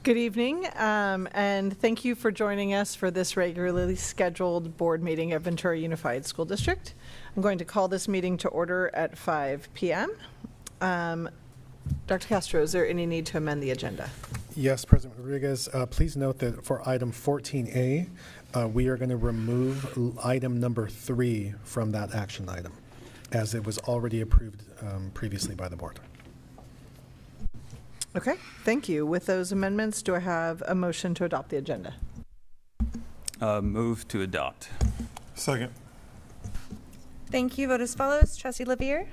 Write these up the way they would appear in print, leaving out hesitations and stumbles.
Good evening, and thank you for joining us for this regularly scheduled board meeting of Ventura Unified School District. I'm going to call this meeting to order at 5 p.m. Dr. Castro, is there any need to amend the agenda? Yes, President Rodriguez. Please note that for item 14A, we are going to remove item number 3 from that action item, as it was already approved previously by the board. Okay, thank you. With those amendments, do I have a motion to adopt the agenda? Move to adopt. Second. Thank you. Vote as follows. Trustee Lavier?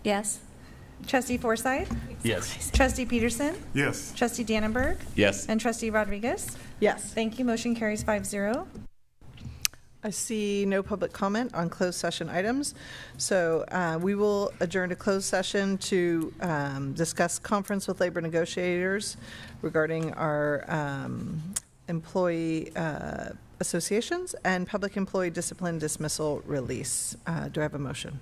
Yes. Trustee Forsythe? Yes. Trustee Peterson? Yes. Trustee Dannenberg? Yes. And Trustee Rodriguez? Yes. Thank you. Motion carries 5-0. I see no public comment on closed session items, so we will adjourn to closed session to discuss conference with labor negotiators regarding our employee associations and public employee discipline dismissal release. Do I have a motion?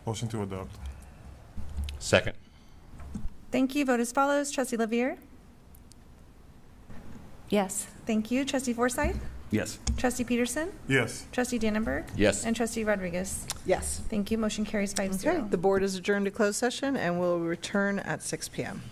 Motion to adopt. Second. Thank you. Vote as follows. Trustee Lavier? Yes. Thank you. Trustee Forsythe? Yes. Trustee Peterson? Yes. Trustee Dannenberg? Yes. And Trustee Rodriguez? Yes. Thank you. Motion carries 5-0. Okay, the board is adjourned to closed session and will return at 6 p.m.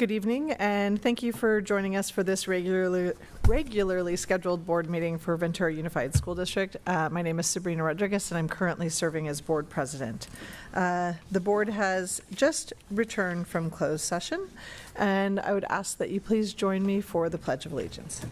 Good evening, and thank you for joining us for this regularly scheduled board meeting for Ventura Unified School District. My name is Sabrina Rodriguez, and I'm currently serving as board president. The board has just returned from closed session, and I would ask that you please join me for the Pledge of Allegiance.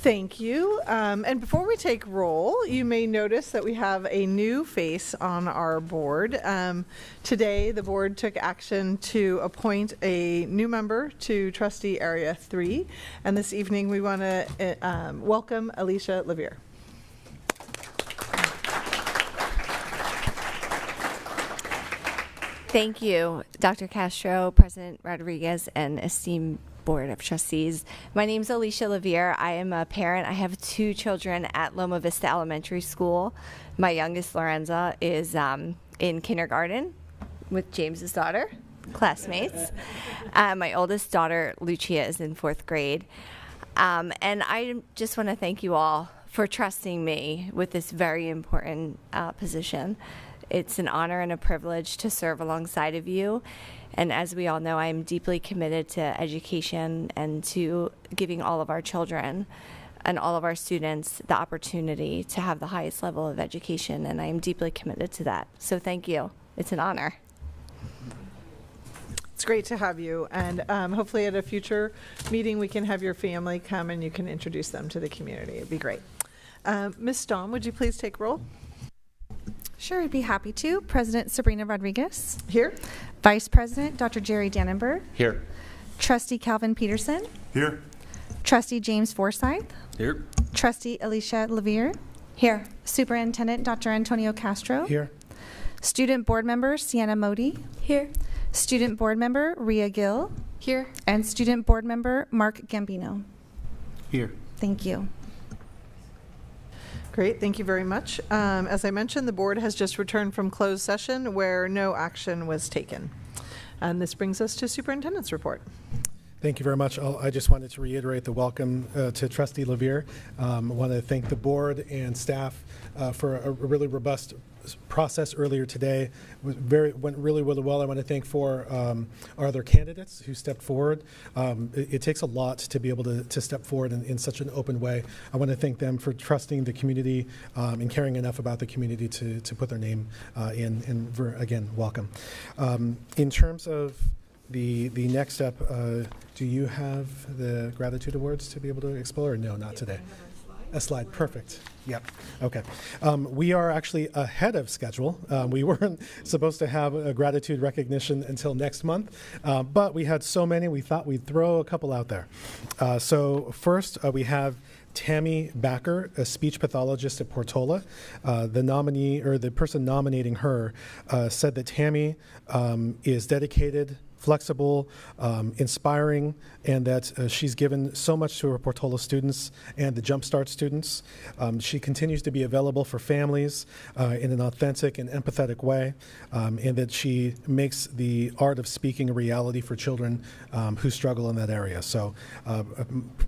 Thank you. And before we take roll, you may notice that we have a new face on our board. Today, the board took action to appoint a new member to Trustee Area 3. And this evening, we want to welcome Alicia Levere. Thank you, Dr. Castro, President Rodriguez, and esteemed Board of Trustees. My name is Alicia Levere. I am a parent. I have 2 children at Loma Vista Elementary School. My youngest, Lorenza, is in kindergarten with James's daughter, classmates. My oldest daughter, Lucia, is in 4th grade. And I just want to thank you all for trusting me with this very important position. It's an honor and a privilege to serve alongside of you. And as we all know, I am deeply committed to education and to giving all of our children and all of our students the opportunity to have the highest level of education. And I am deeply committed to that. So thank you. It's an honor. It's great to have you. And hopefully at a future meeting, we can have your family come and you can introduce them to the community. It'd be great. Ms. Dahm, would you please take roll? Sure, I'd be happy to. President Sabrina Rodriguez. Here. Vice President Dr. Jerry Dannenberg. Here. Trustee Calvin Peterson. Here. Trustee James Forsyth. Here. Trustee Alicia Levere. Here. Superintendent Dr. Antonio Castro. Here. Student Board Member Sienna Modi. Here. Student Board Member Ria Gill. Here. And Student Board Member Mark Gambino. Here. Thank you. Great, thank you very much. As I mentioned, the board has just returned from closed session where no action was taken. And this brings us to Superintendent's report. Thank you very much. I just wanted to reiterate the welcome to Trustee Levere. I want to thank the board and staff for a really robust process earlier today. Went really well. I want to thank our other candidates who stepped forward. It takes a lot to be able to step forward in such an open way. I want to thank them for trusting the community and caring enough about the community to put their name in. And again, welcome. In terms of the next step, do you have the gratitude awards to be able to explore? Or no, not today. A slide, perfect. Yep. Okay. We are actually ahead of schedule. We weren't supposed to have a gratitude recognition until next month, but we had so many, we thought we'd throw a couple out there. So first, we have Tammy Backer, a speech pathologist at Portola. The nominee, or the person nominating her, said that Tammy is dedicated, flexible, inspiring, and that she's given so much to her Portola students and the Jumpstart students. She continues to be available for families in an authentic and empathetic way, and that she makes the art of speaking a reality for children who struggle in that area. So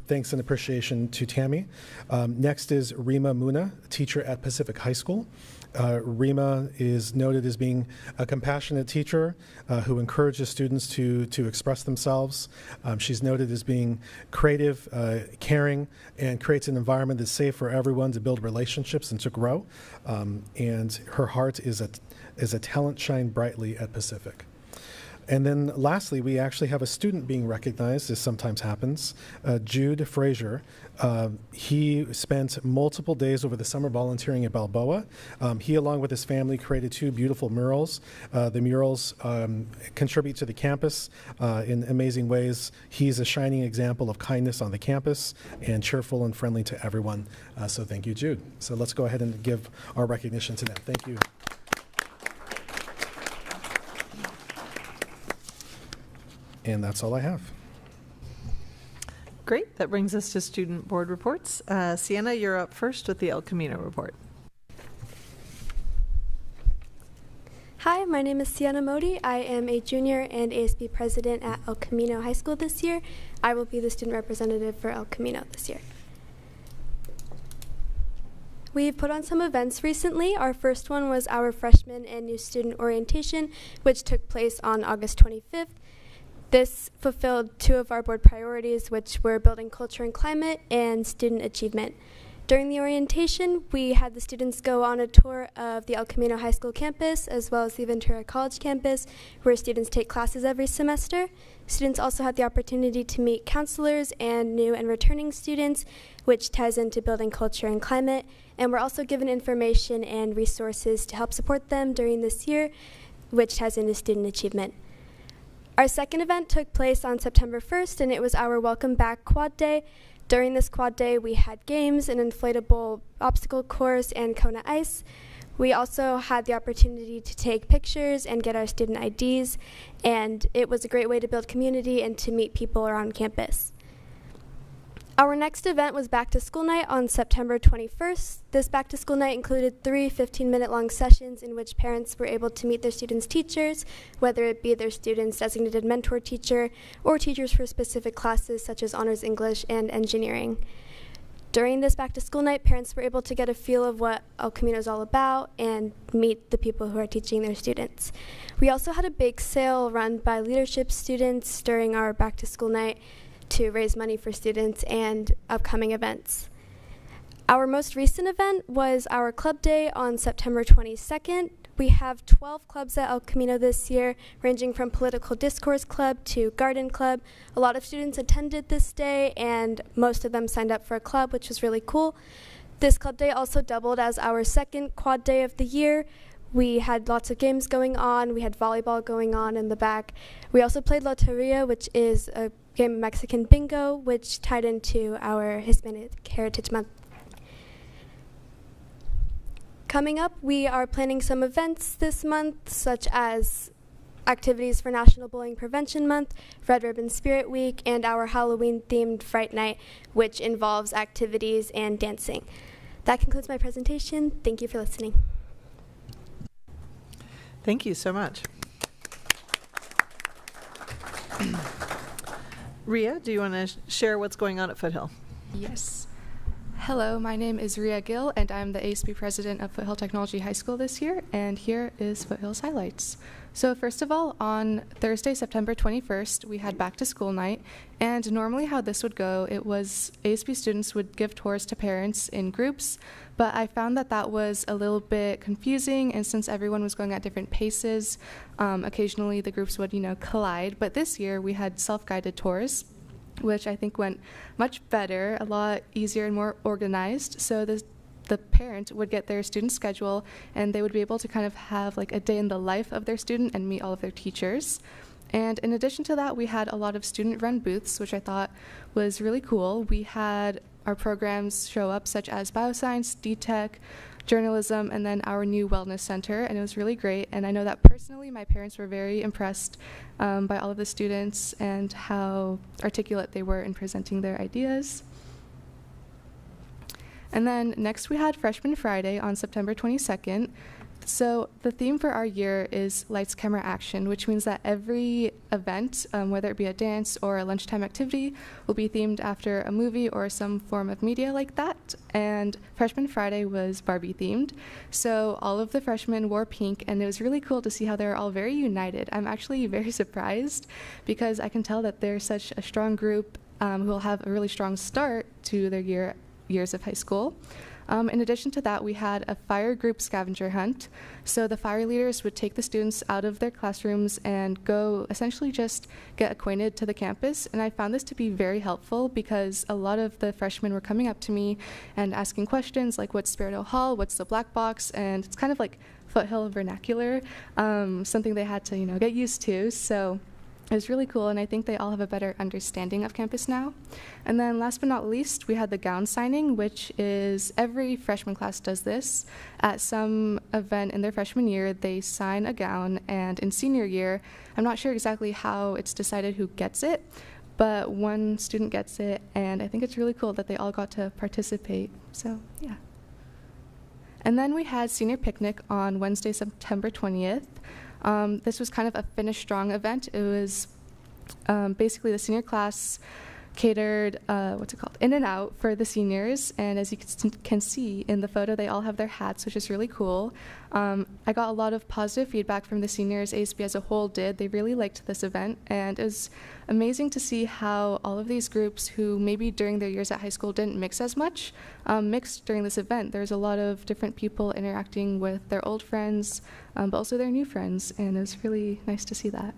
thanks and appreciation to Tammy. Next is Rima Muna, teacher at Pacific High School. Rima is noted as being a compassionate teacher who encourages students to express themselves. She's noted as being creative, caring, and creates an environment that's safe for everyone to build relationships and to grow. And her heart is a talent shine brightly at Pacific. And then lastly, we actually have a student being recognized, as sometimes happens, Jude Frazier. He spent multiple days over the summer volunteering at Balboa. He, along with his family, created 2 beautiful murals. The murals contribute to the campus in amazing ways. He's a shining example of kindness on the campus and cheerful and friendly to everyone. So thank you, Jude. So let's go ahead and give our recognition to them. Thank you. And that's all I have. Great. That brings us to student board reports. Sienna, you're up first with the El Camino report. Hi, my name is Sienna Modi. I am a junior and ASB president at El Camino High School this year. I will be the student representative for El Camino this year. We've put on some events recently. Our first one was our freshman and new student orientation, which took place on August 25th. This fulfilled two of our board priorities, which were building culture and climate and student achievement. During the orientation, we had the students go on a tour of the El Camino High School campus, as well as the Ventura College campus, where students take classes every semester. Students also had the opportunity to meet counselors and new and returning students, which ties into building culture and climate. And we're also given information and resources to help support them during this year, which ties into student achievement. Our second event took place on September 1st, and it was our Welcome Back Quad Day. During this quad day, we had games, an inflatable obstacle course, and Kona Ice. We also had the opportunity to take pictures and get our student IDs, and it was a great way to build community and to meet people around campus. Our next event was Back to School Night on September 21st. This Back to School Night included 3 15-minute long sessions in which parents were able to meet their students' teachers, whether it be their students' designated mentor teacher or teachers for specific classes such as Honors English and Engineering. During this Back to School Night, parents were able to get a feel of what El Camino is all about and meet the people who are teaching their students. We also had a bake sale run by leadership students during our Back to School Night to raise money for students and upcoming events. Our most recent event was our club day on September 22nd. We have 12 clubs at El Camino this year, ranging from Political Discourse Club to Garden Club. A lot of students attended this day, and most of them signed up for a club, which was really cool. This club day also doubled as our second quad day of the year. We had lots of games going on. We had volleyball going on in the back. We also played Loteria, which is a game of Mexican bingo, which tied into our Hispanic Heritage Month. Coming up, we are planning some events this month, such as activities for National Bullying Prevention Month, Red Ribbon Spirit Week, and our Halloween-themed Fright Night, which involves activities and dancing. That concludes my presentation. Thank you for listening. Thank you so much. Ria, do you want to share what's going on at Foothill? Yes. Hello, my name is Ria Gill, and I'm the ASB president of Foothill Technology High School this year, and here is Foothill's highlights. So first of all, on Thursday, September 21st, we had back to school night, and normally how this would go, it was ASB students would give tours to parents in groups, but I found that that was a little bit confusing, and since everyone was going at different paces, occasionally the groups would, collide. But this year we had self-guided tours, which I think went much better, a lot easier and more organized. So the parent would get their student schedule, and they would be able to kind of have like a day in the life of their student and meet all of their teachers. And in addition to that, we had a lot of student-run booths, which I thought was really cool. We had our programs show up, such as bioscience, D-Tech, journalism, and then our new wellness center, and it was really great. And I know that personally my parents were very impressed by all of the students and how articulate they were in presenting their ideas. And then next we had Freshman Friday on September 22nd. So the theme for our year is Lights, Camera, Action, which means that every event, whether it be a dance or a lunchtime activity, will be themed after a movie or some form of media like that. And Freshman Friday was Barbie themed. So all of the freshmen wore pink, and it was really cool to see how they're all very united. I'm actually very surprised because I can tell that they're such a strong group who will have a really strong start to their years of high school. In addition to that, we had a fire group scavenger hunt. So the fire leaders would take the students out of their classrooms and go essentially just get acquainted to the campus. And I found this to be very helpful because a lot of the freshmen were coming up to me and asking questions like, what's Spirito Hall, what's the black box? And it's kind of like Foothill vernacular, something they had to get used to. So it was really cool, and I think they all have a better understanding of campus now. And then last but not least, we had the gown signing, which is every freshman class does this. At some event in their freshman year, they sign a gown, and in senior year, I'm not sure exactly how it's decided who gets it, but one student gets it, and I think it's really cool that they all got to participate. So, yeah. And then we had senior picnic on Wednesday, September 20th. This was kind of a finish strong event. It was basically the senior class catered, in and out for the seniors. And as you can see in the photo, they all have their hats, which is really cool. I got a lot of positive feedback from the seniors. ASB as a whole did. They really liked this event. And it was amazing to see how all of these groups who maybe during their years at high school didn't mix as much, mixed during this event. There's a lot of different people interacting with their old friends, but also their new friends. And it was really nice to see that.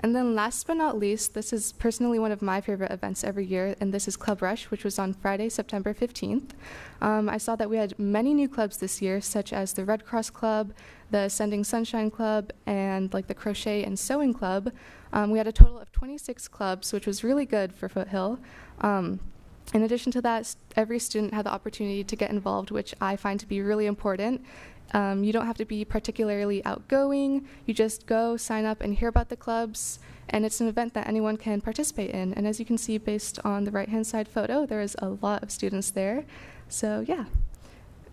And then last but not least, this is personally one of my favorite events every year, and this is Club Rush, which was on Friday, September 15th. I saw that we had many new clubs this year, such as the Red Cross Club, the Ascending Sunshine Club, and like the Crochet and Sewing Club. We had a total of 26 clubs, which was really good for Foothill. In addition to that, every student had the opportunity to get involved, which I find to be really important. You don't have to be particularly outgoing. You just go, sign up, and hear about the clubs. And it's an event that anyone can participate in. And as you can see based on the right-hand side photo, there is a lot of students there. So yeah.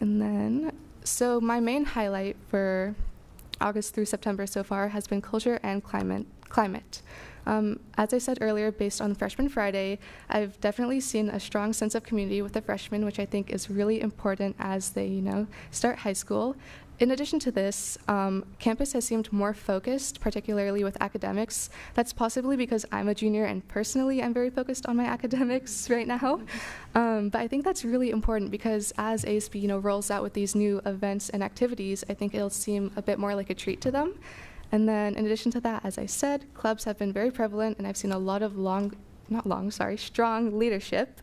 And then, so my main highlight for August through September so far has been culture and climate. As I said earlier, based on Freshman Friday, I've definitely seen a strong sense of community with the freshmen, which I think is really important as they, start high school. In addition to this, campus has seemed more focused, particularly with academics. That's possibly because I'm a junior and personally I'm very focused on my academics right now. But I think that's really important because as ASB, rolls out with these new events and activities, I think it'll seem a bit more like a treat to them. And then in addition to that, as I said, clubs have been very prevalent, and I've seen a lot of strong leadership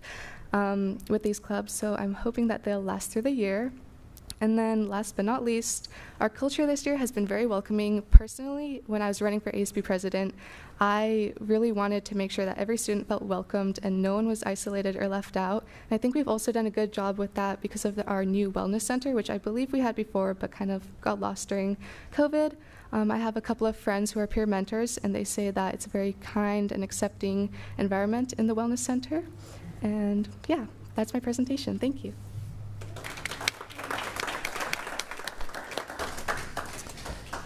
with these clubs, so I'm hoping that they'll last through the year. And then last but not least, our culture this year has been very welcoming. Personally, when I was running for ASB president, I really wanted to make sure that every student felt welcomed and no one was isolated or left out. And I think we've also done a good job with that because of our new wellness center, which I believe we had before but kind of got lost during COVID. I have a couple of friends who are peer mentors, and they say that it's a very kind and accepting environment in the Wellness Center. And yeah, that's my presentation. Thank you.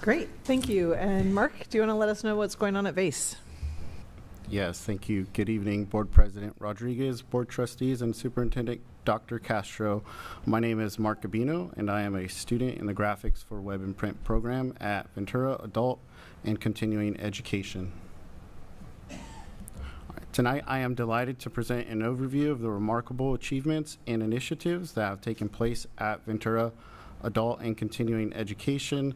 Great, thank you. And Mark, do you want to let us know what's going on at VASE? Yes, thank you. Good evening, Board President Rodriguez, Board Trustees, and Superintendent Dr. Castro. My name is Mark Gabino, and I am a student in the Graphics for Web and Print program at Ventura Adult and Continuing Education. Tonight, I am delighted to present an overview of the remarkable achievements and initiatives that have taken place at Ventura Adult and Continuing Education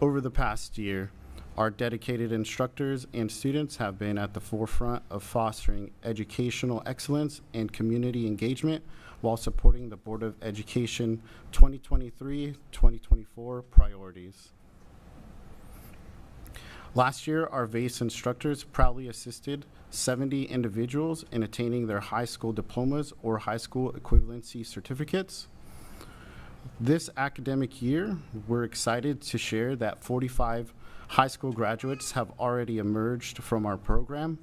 over the past year. Our dedicated instructors and students have been at the forefront of fostering educational excellence and community engagement while supporting the Board of Education 2023-2024 priorities. Last year, our VASE instructors proudly assisted 70 individuals in attaining their high school diplomas or high school equivalency certificates. This academic year, we're excited to share that 45 high school graduates have already emerged from our program.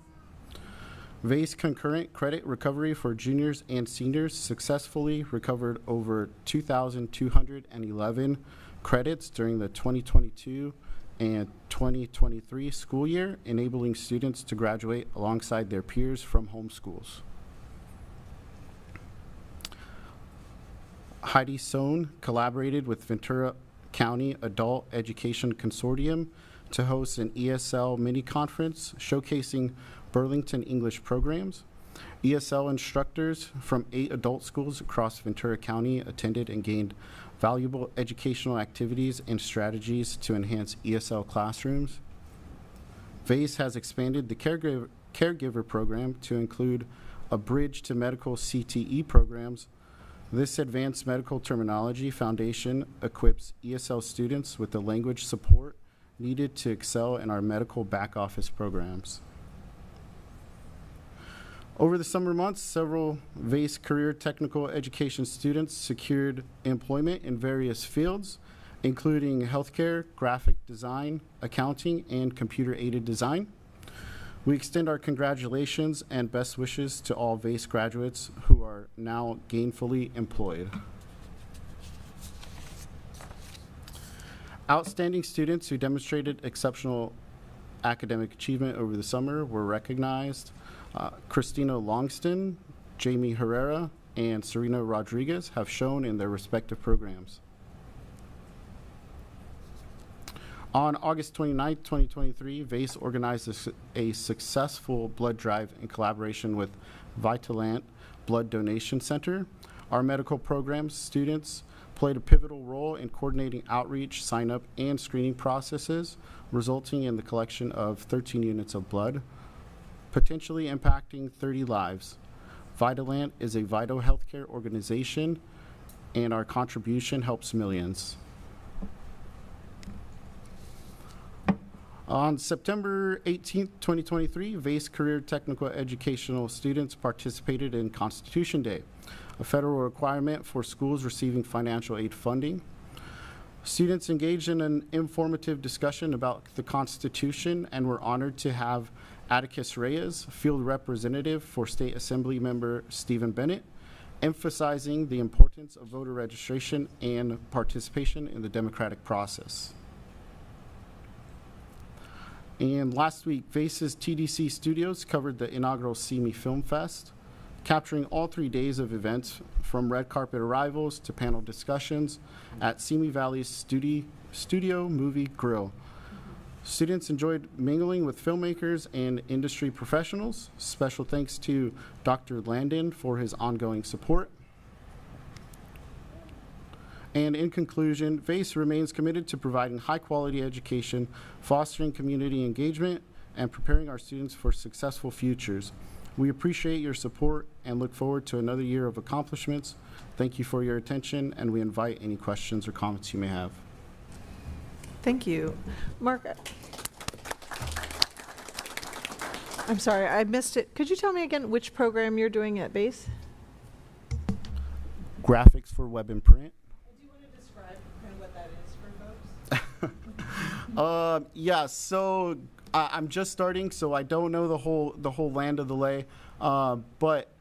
VASE concurrent credit recovery for juniors and seniors successfully recovered over 2,211 credits during the 2022 and 2023 school year, enabling students to graduate alongside their peers from home schools. Heidi Sohn collaborated with Ventura County Adult Education Consortium to host an ESL mini-conference showcasing Burlington English programs. ESL instructors from 8 adult schools across Ventura County attended and gained valuable educational activities and strategies to enhance ESL classrooms. VASE has expanded the caregiver program to include a bridge to medical CTE programs. This advanced medical terminology foundation equips ESL students with the language support needed to excel in our medical back office programs. Over the summer months, several VASE career technical education students secured employment in various fields, including healthcare, graphic design, accounting, and computer-aided design. We extend our congratulations and best wishes to all VASE graduates who are now gainfully employed. Outstanding students who demonstrated exceptional academic achievement over the summer were recognized. Christina Longston, Jamie Herrera, and Serena Rodriguez have shown in their respective programs. On August 29, 2023, VACE organized a successful blood drive in collaboration with Vitalant Blood Donation Center. Our medical programs students played a pivotal role in coordinating outreach, sign-up, and screening processes, resulting in the collection of 13 units of blood, potentially impacting 30 lives. Vitalant is a vital healthcare organization, and our contribution helps millions. On September 18, 2023, VACE Career Technical Educational students participated in Constitution Day, a federal requirement for schools receiving financial aid funding. Students engaged in an informative discussion about the Constitution and were honored to have Atticus Reyes, field representative for State Assembly member Stephen Bennett, emphasizing the importance of voter registration and participation in the democratic process. And last week, VACE's TDC Studios covered the inaugural See Me Film Fest, capturing all 3 days of events from red carpet arrivals to panel discussions at Simi Valley's Studio Movie Grill. Students enjoyed mingling with filmmakers and industry professionals. Special thanks to Dr. Landon for his ongoing support. And in conclusion, VACE remains committed to providing high-quality education, fostering community engagement, and preparing our students for successful futures. We appreciate your support and look forward to another year of accomplishments. Thank you for your attention, and we invite any questions or comments you may have. Thank you. Mark, I'm sorry, I missed it. Could you tell me again which program you're doing at VACE? Graphics for web and print. Do you want to describe kind of what that is for folks? Yeah, so I'm just starting, so I don't know the whole land of the lay, but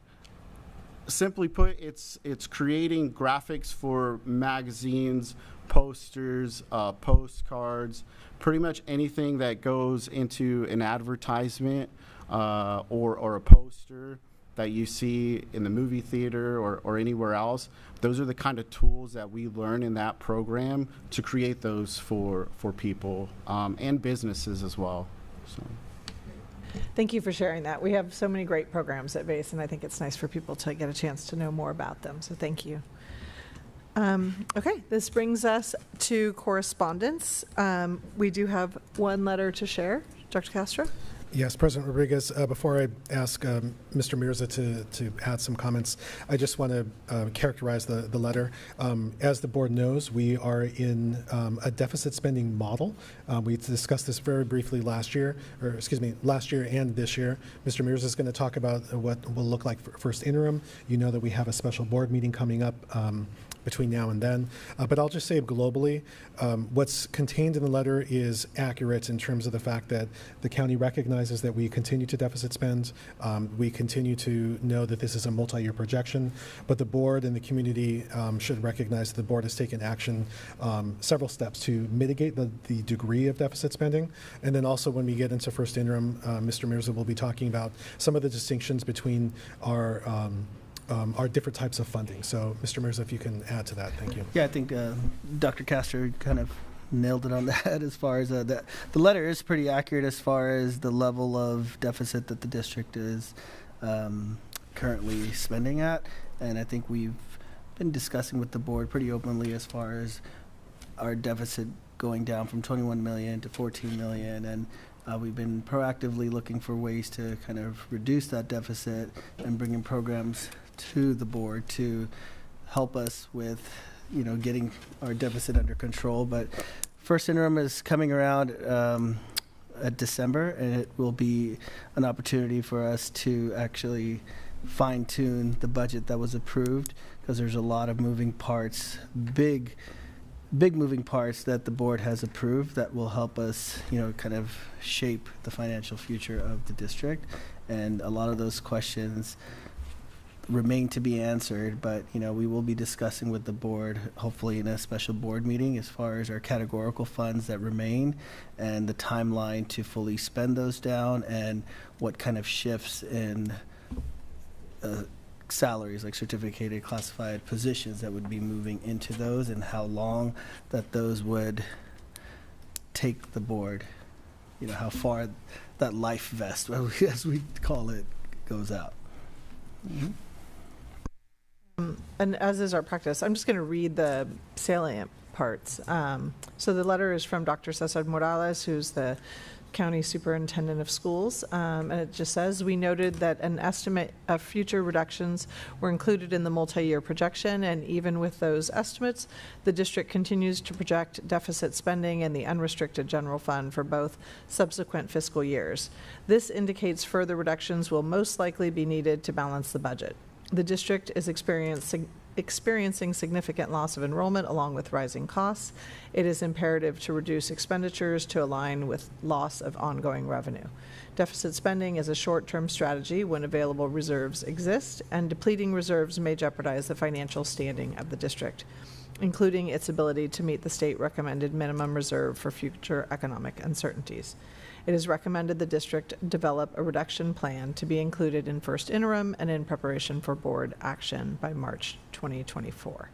simply put, it's creating graphics for magazines, posters, postcards, pretty much anything that goes into an advertisement or a poster that you see in the movie theater or anywhere else. Those are the kind of tools that we learn in that program to create those for people and businesses as well. So. Thank you for sharing that. We have so many great programs at VACE, and I think it's nice for people to get a chance to know more about them, so thank you. Okay, this brings us to correspondence. We do have one letter to share. Dr. Castro? Yes, President Rodriguez, before I ask Mr. Mirza to add some comments, I just want to characterize the letter. As the board knows, we are in a deficit spending model. We discussed this very briefly last year and this year. Mr. Mirza is going to talk about what will look like for first interim. You know that we have a special board meeting coming up between now and then. But I'll just say globally, what's contained in the letter is accurate in terms of the fact that the county recognizes that we continue to deficit spend. We continue to know that this is a multi-year projection, but the board and the community should recognize that the board has taken action, several steps to mitigate the degree of deficit spending. And then also when we get into first interim, Mr. Mirza will be talking about some of the distinctions between our different types of funding. So, Mr. Mirza, if you can add to that, thank you. Yeah, I think Dr. Castro kind of nailed it on the head as far as the letter is pretty accurate as far as the level of deficit that the district is currently spending at. And I think we've been discussing with the board pretty openly as far as our deficit going down from 21 million to 14 million. And we've been proactively looking for ways to kind of reduce that deficit and bring in programs to the board to help us with, getting our deficit under control. But first interim is coming around at December, and it will be an opportunity for us to actually fine-tune the budget that was approved, because there's a lot of moving parts, big moving parts that the board has approved that will help us, kind of shape the financial future of the district. And a lot of those questions remain to be answered, but we will be discussing with the board, hopefully in a special board meeting, as far as our categorical funds that remain and the timeline to fully spend those down, and what kind of shifts in salaries, like certificated classified positions, that would be moving into those, and how long that those would take the board, how far that life vest, as we call it, goes out. And as is our practice, I'm just going to read the salient parts. So the letter is from Dr. Cesar Morales, who's the County Superintendent of Schools, and it just says, we noted that an estimate of future reductions were included in the multi-year projection, and even with those estimates, the district continues to project deficit spending in the unrestricted general fund for both subsequent fiscal years. This indicates further reductions will most likely be needed to balance the budget. The district is experiencing significant loss of enrollment along with rising costs. It is imperative to reduce expenditures to align with loss of ongoing revenue. Deficit spending is a short-term strategy when available reserves exist, and depleting reserves may jeopardize the financial standing of the district, including its ability to meet the state recommended minimum reserve for future economic uncertainties. It is recommended the district develop a reduction plan to be included in first interim and in preparation for board action by March 2024.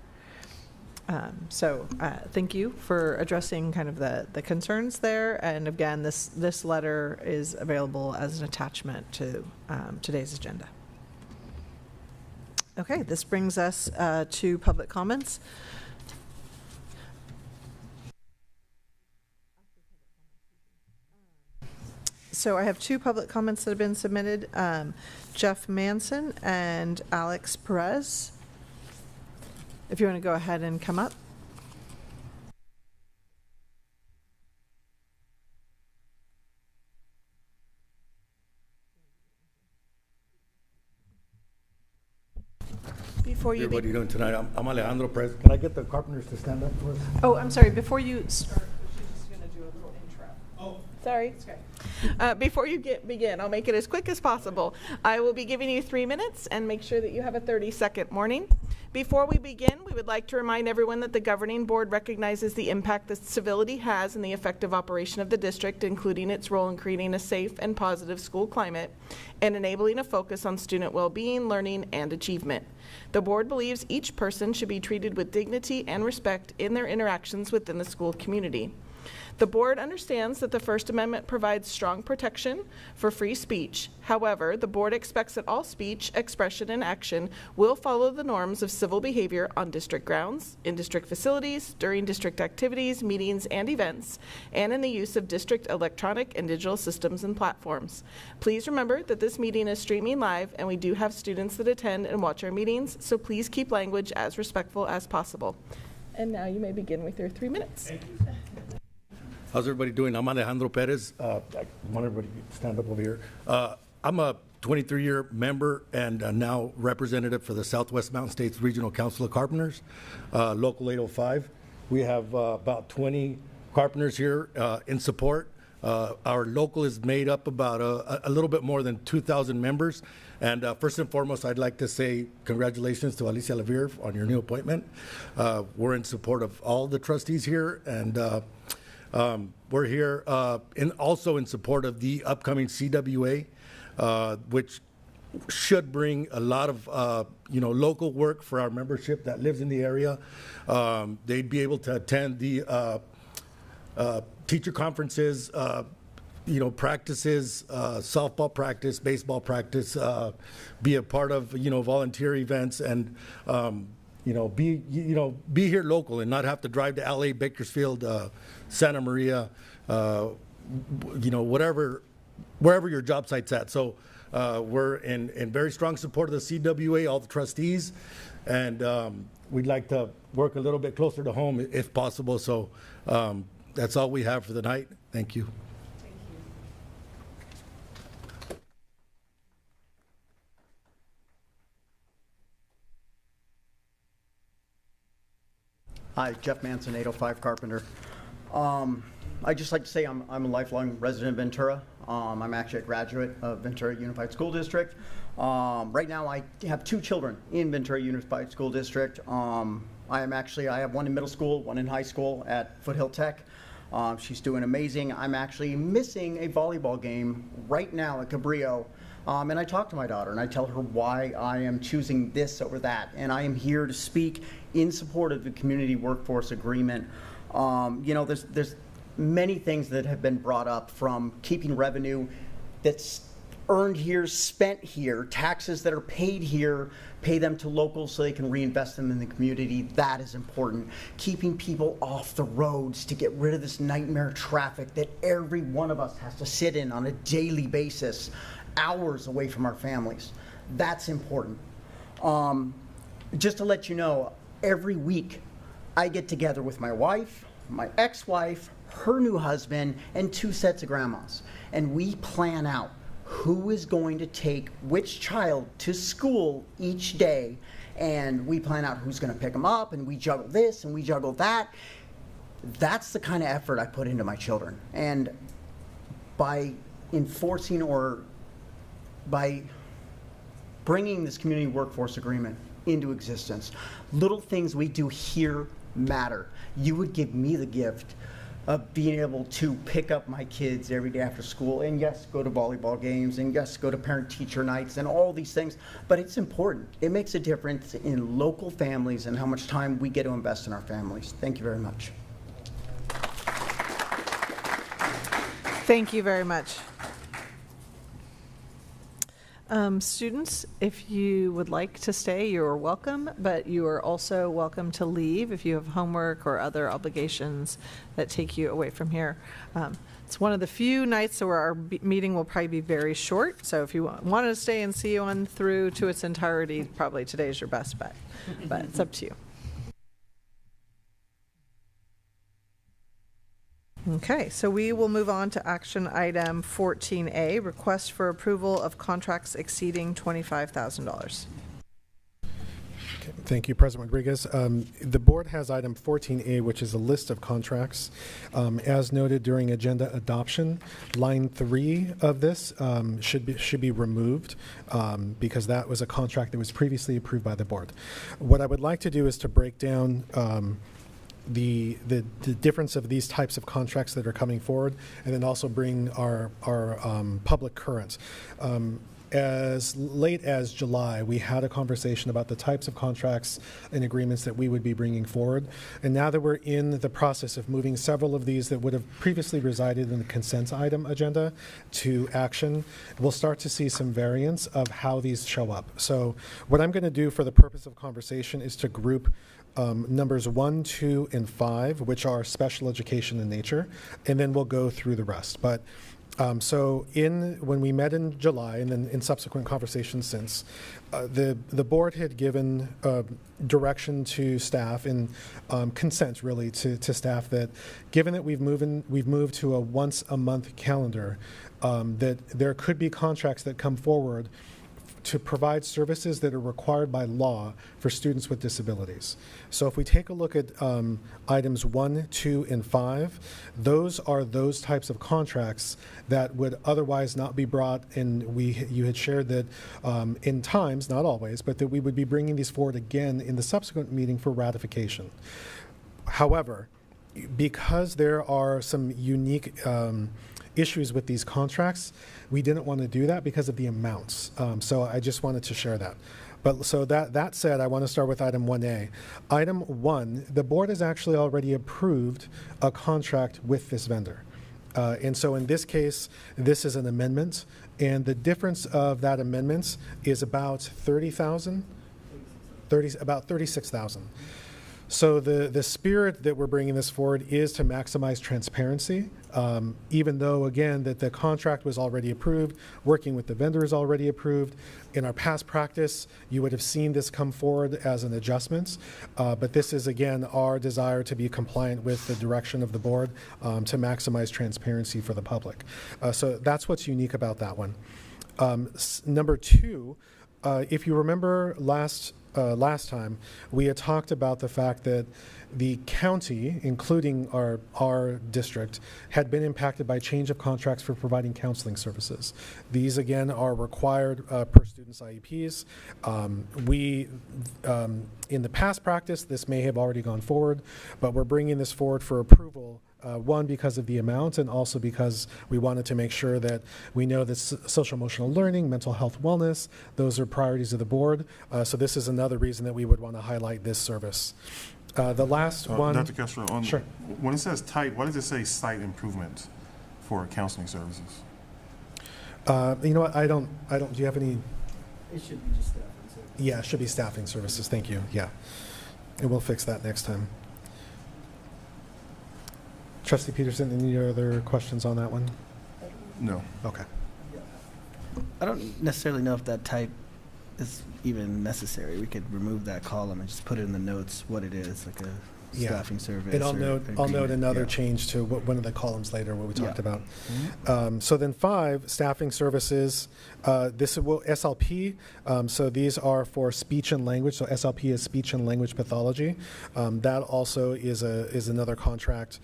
Thank you for addressing kind of the concerns there. And again, this letter is available as an attachment to today's agenda. Okay, this brings us to public comments. So I have two public comments that have been submitted, Jeff Manson and Alex Perez. If you want to go ahead and come up. Before you What are you doing tonight? I'm Alejandro Perez. Can I get the carpenters to stand up for us? Oh, I'm sorry. Before you start, she's just going to do a little intro. Oh. Sorry. It's okay. Before you begin, I'll make it as quick as possible. I will be giving you 3 minutes and make sure that you have a 30-second warning. Before we begin, we would like to remind everyone that the governing board recognizes the impact that civility has in the effective operation of the district, including its role in creating a safe and positive school climate and enabling a focus on student well-being, learning, and achievement. The board believes each person should be treated with dignity and respect in their interactions within the school community. The board understands that the First Amendment provides strong protection for free speech. However, the board expects that all speech, expression, and action will follow the norms of civil behavior on district grounds, in district facilities, during district activities, meetings, and events, and in the use of district electronic and digital systems and platforms. Please remember that this meeting is streaming live, and we do have students that attend and watch our meetings, so please keep language as respectful as possible. And now you may begin with your 3 minutes. Thank you. How's everybody doing? I'm Alejandro Perez. I want everybody to stand up over here. I'm a 23-year member and now representative for the Southwest Mountain States Regional Council of Carpenters, Local 805. We have about 20 carpenters here in support. Our local is made up about a little bit more than 2,000 members. And first and foremost, I'd like to say congratulations to Alicia Levere on your new appointment. We're in support of all the trustees here, and we're here also in support of the upcoming CWA, which should bring a lot of local work for our membership that lives in the area. They'd be able to attend the teacher conferences, practices, softball practice, baseball practice, be a part of volunteer events, and be here local and not have to drive to LA, Bakersfield, Santa Maria, wherever your job site's at. So we're in very strong support of the CWA, all the trustees, and we'd like to work a little bit closer to home if possible. So that's all we have for the night. Thank you. Hi, Jeff Manson, 805 Carpenter. I'd just like to say I'm a lifelong resident of Ventura. I'm actually a graduate of Ventura Unified School District. Right now I have 2 children in Ventura Unified School District. I have one in middle school, one in high school at Foothill Tech. She's doing amazing. I'm actually missing a volleyball game right now at Cabrillo. And I talk to my daughter and I tell her why I am choosing this over that. And I am here to speak in support of the Community Workforce Agreement. You know, there's many things that have been brought up, from keeping revenue that's earned here, spent here, taxes that are paid here, pay them to locals so they can reinvest them in the community. That is important. Keeping people off the roads to get rid of this nightmare traffic that every one of us has to sit in on a daily basis, hours away from our families. That's important. Just to let you know, every week I get together with my wife, my ex-wife, her new husband, and 2 sets of grandmas. And we plan out who is going to take which child to school each day. And we plan out who's going to pick them up, and we juggle this and we juggle that. That's the kind of effort I put into my children. And by enforcing or by bringing this Community Workforce Agreement into existence, little things we do here matter. You would give me the gift of being able to pick up my kids every day after school, and yes, go to volleyball games, and yes, go to parent-teacher nights, and all these things. But it's important. It makes a difference in local families and how much time we get to invest in our families. Thank you very much. Thank you very much. Students, if you would like to stay, you are welcome, but you are also welcome to leave if you have homework or other obligations that take you away from here. It's one of the few nights where our meeting will probably be very short, so if you want to stay and see you on through to its entirety, probably today's your best bet, but it's up to you. Okay, so we will move on to action item 14A, request for approval of contracts exceeding $25,000. Thank you, President Rodriguez. The board has item 14A, which is a list of contracts. As noted during agenda adoption, line 3 of this should be removed because that was a contract that was previously approved by the board. What I would like to do is to break down the difference of these types of contracts that are coming forward, and then also bring our public current. As late as July, we had a conversation about the types of contracts and agreements that we would be bringing forward. And now that we're in the process of moving several of these that would have previously resided in the consent item agenda to action, we'll start to see some variance of how these show up. So what I'm going to do for the purpose of conversation is to group numbers 1, 2, and 5, which are special education in nature, and then we'll go through the rest. But so when we met in July, and then in subsequent conversations since, the board had given direction to staff and consent really to staff that, given that we've moved to a once a month calendar, that there could be contracts that come forward to provide services that are required by law for students with disabilities. So if we take a look at items 1, 2, and 5, those are those types of contracts that would otherwise not be brought, and you had shared that in times, not always, but that we would be bringing these forward again in the subsequent meeting for ratification. However, because there are some unique issues with these contracts, we didn't want to do that because of the amounts. So I just wanted to share that. But so that said, I want to start with item 1A. Item 1, the board has actually already approved a contract with this vendor. And so in this case, this is an amendment, and the difference of that amendment is about about 36,000. So the spirit that we're bringing this forward is to maximize transparency, even though, again, that the contract was already approved, working with the vendor is already approved. In our past practice, you would have seen this come forward as an adjustment, but this is, again, our desire to be compliant with the direction of the board to maximize transparency for the public. So that's what's unique about that one. Number 2, if you remember last last time, we had talked about the fact that the county, including our district, had been impacted by change of contracts for providing counseling services. These, again, are required per student's IEPs. In the past practice, this may have already gone forward, but we're bringing this forward for approval. One, because of the amount, and also because we wanted to make sure that we know that social emotional learning, mental health, wellness, those are priorities of the board. So this is another reason that we would want to highlight this service. The last one. Dr. Castro, Sure. When it says type, why does it say site improvement for counseling services? You know what? I don't. Do you have any? It should be just staffing services. Yeah, it should be staffing services. Thank you. Yeah, and we'll fix that next time. Trustee Peterson, any other questions on that one? No. Okay. I don't necessarily know if that type is even necessary. We could remove that column and just put it in the notes what it is, like a staffing service. And I'll note another yeah. change to one of the columns later, what we talked about. Mm-hmm. So then 5, staffing services. This will SLP. So these are for speech and language. So SLP is speech and language pathology. That also is another contract.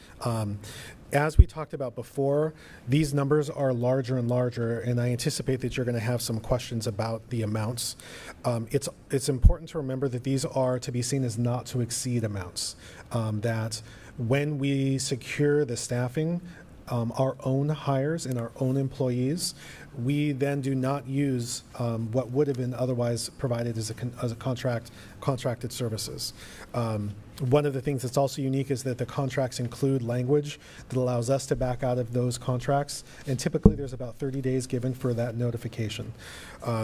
As we talked about before, these numbers are larger and larger, and I anticipate that you're going to have some questions about the amounts. It's important to remember that these are to be seen as not to exceed amounts. That when we secure the staffing, our own hires and our own employees, we then do not use what would have been otherwise provided as a contracted services. One of the things that's also unique is that the contracts include language that allows us to back out of those contracts, and typically there's about 30 days given for that notification.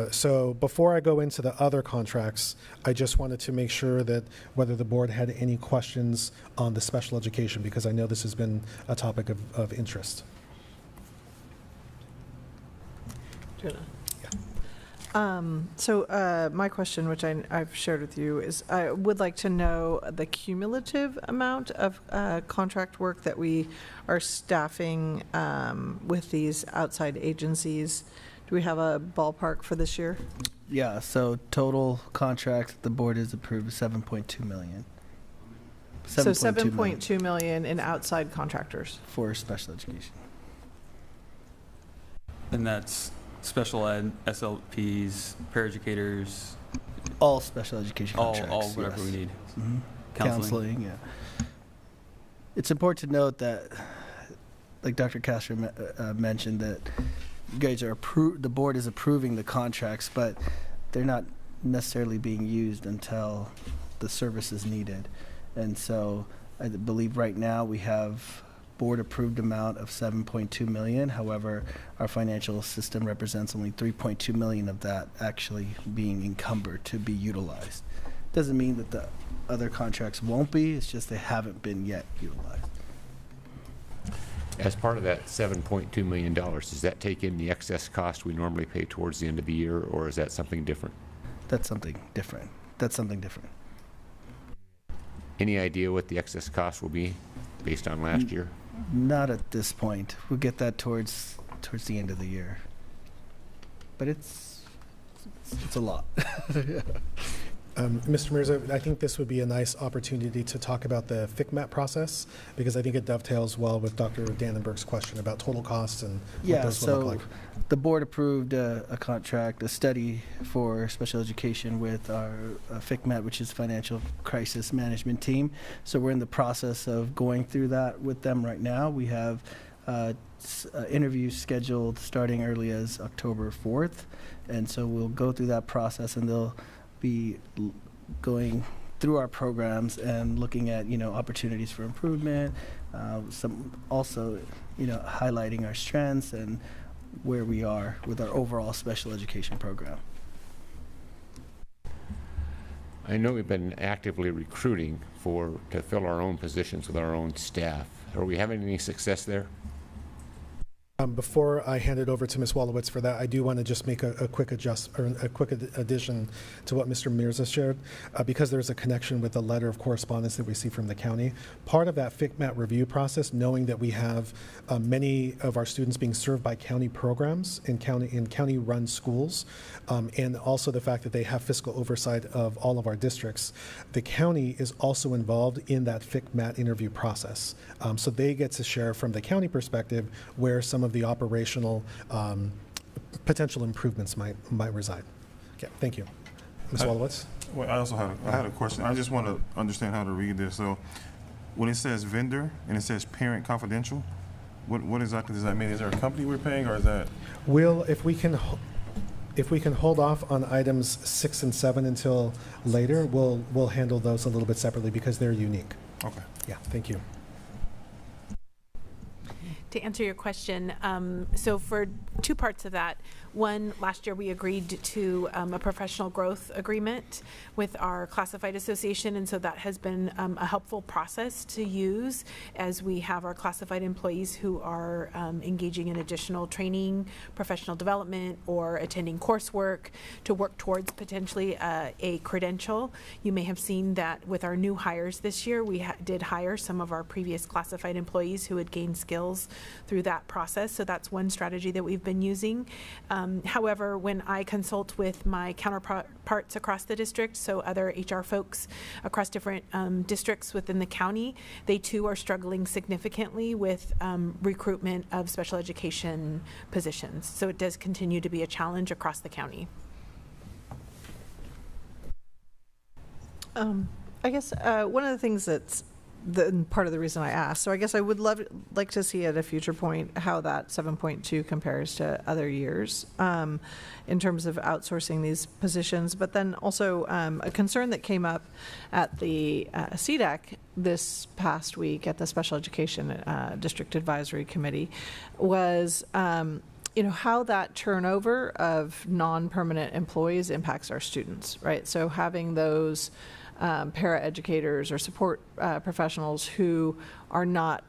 So before I go into the other contracts, I just wanted to make sure that whether the board had any questions on the special education, because I know this has been a topic of interest. So my question, which I've shared with you, is I would like to know the cumulative amount of contract work that we are staffing with these outside agencies. Do we have a ballpark for this year? Yeah, so total contract the board has approved 7.2 million. So 7.2 million in outside contractors. For special education. And that's special ed, SLPs, paraeducators. All special education contracts. All whatever we need. Mm-hmm. Counseling, yeah. It's important to note that, like Dr. Castro mentioned, that you guys are the board is approving the contracts, but they're not necessarily being used until the service is needed. And so I believe right now we have board approved amount of 7.2 million. However, our financial system represents only 3.2 million of that actually being encumbered to be utilized. Doesn't mean that the other contracts won't be, it's just they haven't been yet utilized. As part of that $7.2 million, does that take in the excess cost we normally pay towards the end of the year, or is that something different? That's something different. Any idea what the excess cost will be based on last year? Not at this point. We'll get that towards the end of the year. But it's a lot. Mr. Mirza, I think this would be a nice opportunity to talk about the FICMAT process, because I think it dovetails well with Dr. Dannenberg's question about total costs and what those would look like. The board approved a contract, a study for special education with our FICMAT, which is Financial Crisis Management Team. So we're in the process of going through that with them right now. We have interviews scheduled starting early as October 4th. And so we'll go through that process, and they'll be going through our programs and looking at opportunities for improvement, some also highlighting our strengths and where we are with our overall special education program. I know we've been actively recruiting to fill our own positions with our own staff. Are we having any success there? Before I hand it over to Ms. Wolowitz for that, I do want to just make a quick addition to what Mr. Mirza shared, because there's a connection with the letter of correspondence that we see from the county. Part of that FICMAT review process, knowing that we have many of our students being served by county programs in county-run schools, and also the fact that they have fiscal oversight of all of our districts, the county is also involved in that FICMAT interview process. So they get to share from the county perspective where some of the operational potential improvements might reside. Okay, thank you. Ms. Wolowitz? Well, I had a question. I just want to understand how to read this. So when it says vendor and it says parent confidential, what exactly does that mean? Is there a company we're paying, or is that? If we can hold off on items 6 and 7 until later, we'll handle those a little bit separately because they're unique. Okay. Yeah, thank you. To answer your question, so for two parts of that. One, last year we agreed to a professional growth agreement with our classified association, and so that has been a helpful process to use as we have our classified employees who are engaging in additional training, professional development, or attending coursework to work towards potentially a credential. You may have seen that with our new hires this year, we did hire some of our previous classified employees who had gained skills through that process, so that's one strategy that we've been using. However, when I consult with my counterparts across the district, so other HR folks across different districts within the county, they too are struggling significantly with recruitment of special education positions. So it does continue to be a challenge across the county. I guess one of the things that's part of the reason I asked. So I guess I would like to see at a future point how that 7.2 compares to other years in terms of outsourcing these positions. But then also a concern that came up at the CDEC this past week at the Special Education District Advisory Committee was how that turnover of non-permanent employees impacts our students, right? So having those para-educators or support professionals who are not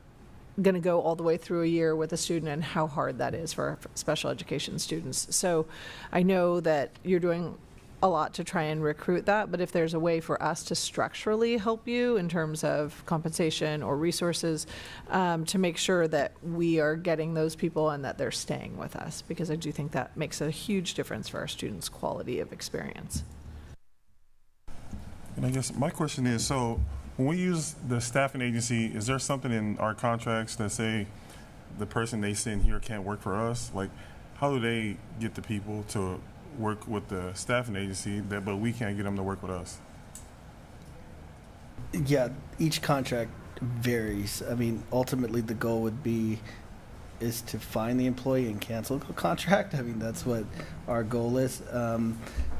going to go all the way through a year with a student, and how hard that is for special education students. So I know that you're doing a lot to try and recruit that, but if there's a way for us to structurally help you in terms of compensation or resources to make sure that we are getting those people and that they're staying with us, because I do think that makes a huge difference for our students' quality of experience. And I guess my question is, so when we use the staffing agency, is there something in our contracts that say the person they send here can't work for us? Like, how do they get the people to work with the staffing agency but we can't get them to work with us? Yeah, each contract varies. I mean, ultimately the goal is to find the employee and cancel the contract. I mean, that's what our goal is.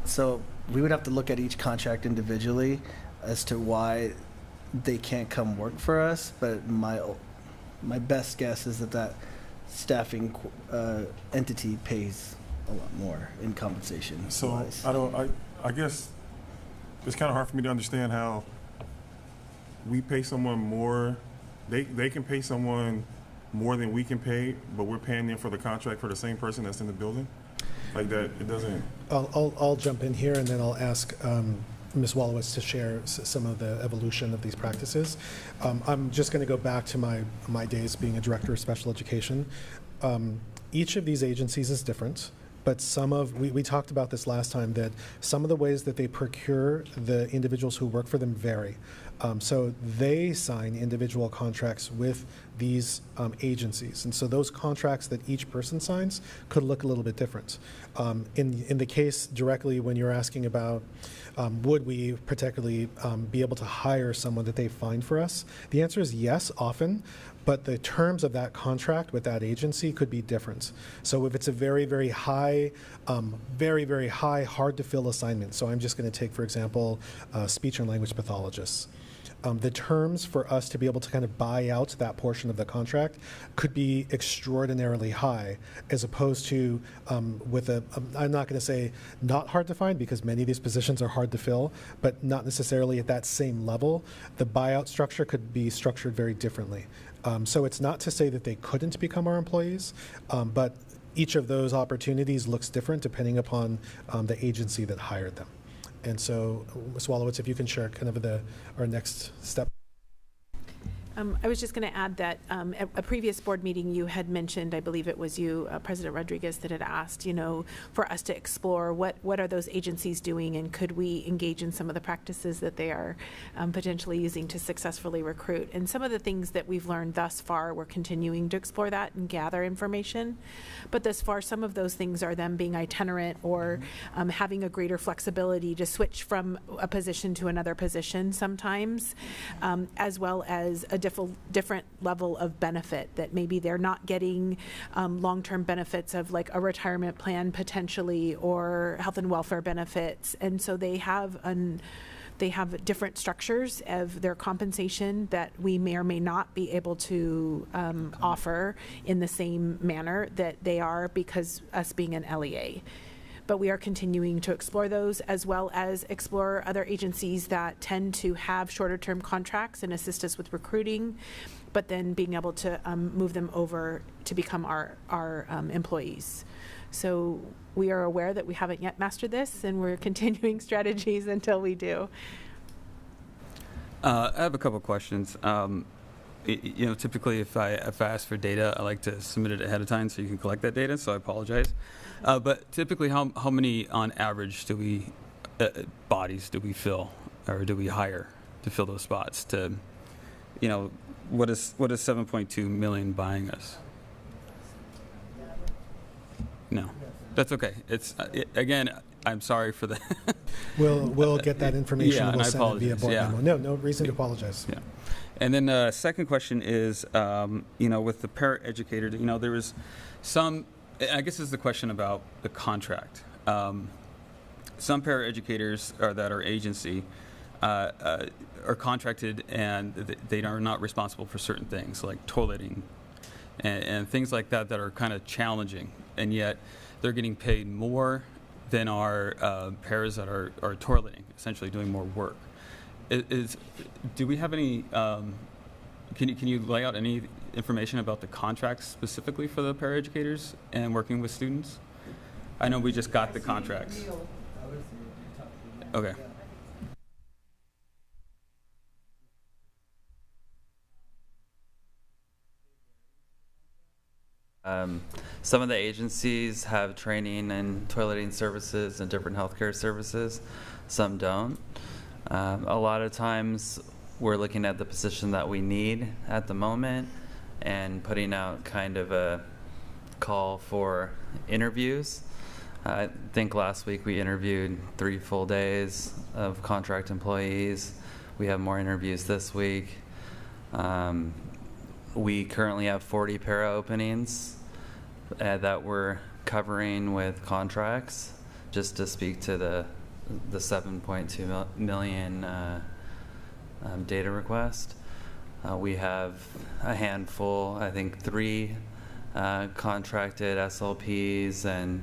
So we would have to look at each contract individually as to why they can't come work for us. But my best guess is that staffing entity pays a lot more in compensation. So I guess it's kind of hard for me to understand how we pay someone more. They can pay someone more than we can pay, but we're paying them for the contract for the same person that's in the building. Like that, it doesn't. I'll jump in here, and then I'll ask Ms. Wolowitz to share some of the evolution of these practices. I'm just going to go back to my days being a director of special education. Each of these agencies is different, but we talked about this last time, that some of the ways that they procure the individuals who work for them vary. So they sign individual contracts with these agencies, and so those contracts that each person signs could look a little bit different. In the case directly when you're asking about would we particularly be able to hire someone that they find for us, the answer is yes, often, but the terms of that contract with that agency could be different. So if it's a very, very high, hard to fill assignment, so I'm just going to take, for example, speech and language pathologists. the terms for us to be able to kind of buy out that portion of the contract could be extraordinarily high, as opposed to with I'm not going to say not hard to find, because many of these positions are hard to fill, but not necessarily at that same level. The buyout structure could be structured very differently. So it's not to say that they couldn't become our employees, but each of those opportunities looks different depending upon the agency that hired them. And so, Ms. Wallowitz, if you can share kind of our next step. I was just going to add that at a previous board meeting you had mentioned, I believe it was you, President Rodriguez, that had asked, for us to explore what are those agencies doing, and could we engage in some of the practices that they are potentially using to successfully recruit. And some of the things that we've learned thus far, we're continuing to explore that and gather information. But thus far, some of those things are them being itinerant or having a greater flexibility to switch from a position to another position sometimes, as well as a different level of benefit, that maybe they're not getting long-term benefits of like a retirement plan potentially, or health and welfare benefits, and so they have different structures of their compensation that we may or may not be able to offer in the same manner that they are, because us being an LEA. But we are continuing to explore those, as well as explore other agencies that tend to have shorter term contracts and assist us with recruiting, but then being able to move them over to become our employees. So we are aware that we haven't yet mastered this, and we're continuing strategies until we do. I have a couple questions. Typically if I ask for data, I like to submit it ahead of time so you can collect that data, so I apologize. But typically, how many on average bodies do we fill, or do we hire to fill those spots? What is 7.2 million buying us? No, that's okay. It's again, I'm sorry for the. We'll get that information. Yeah, and we'll send it via board memo. No reason to apologize. Yeah. And then second question is, with the paraeducator, there was some. I guess this is the question about the contract. Some paraeducators that are agency are contracted, and they are not responsible for certain things like toileting and things like that are kind of challenging, and yet they're getting paid more than our paras that are toileting, essentially doing more work. Do we have any? Can you lay out any information about the contracts specifically for the paraeducators and working with students? I know we just got the contracts. Okay. Some of the agencies have training and toileting services and different healthcare services. Some don't. A lot of times we're looking at the position that we need at the moment and putting out kind of a call for interviews. I think last week we interviewed 3 full days of contract employees. We have more interviews this week. We currently have 40 para openings that we're covering with contracts, just to speak to the 7.2 million data request. We have a handful, I think 3 contracted SLPs and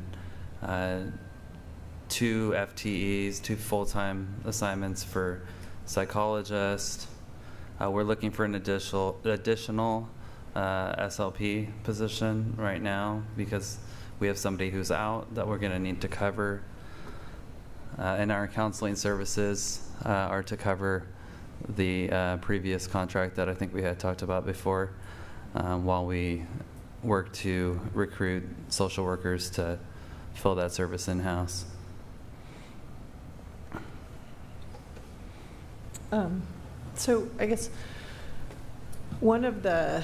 2 FTEs, 2 full-time assignments for psychologists. We're looking for an additional SLP position right now, because we have somebody who's out that we're going to need to cover. And our counseling services are to cover the previous contract that I think we had talked about before, while we work to recruit social workers to fill that service in-house. So I guess one of the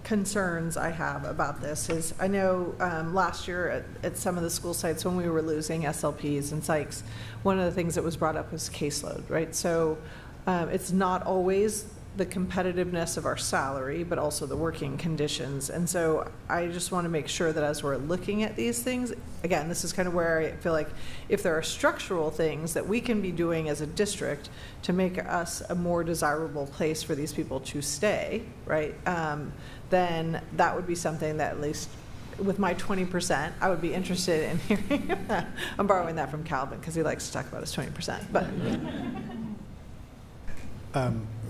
concerns I have about this is, I know last year at some of the school sites when we were losing SLPs and psychs, one of the things that was brought up was caseload, right? So it's not always the competitiveness of our salary, but also the working conditions. And so I just want to make sure that as we're looking at these things, again, this is kind of where I feel like if there are structural things that we can be doing as a district to make us a more desirable place for these people to stay, right, then that would be something that at least with my 20%, I would be interested in hearing. I'm borrowing that from Calvin because he likes to talk about his 20%. But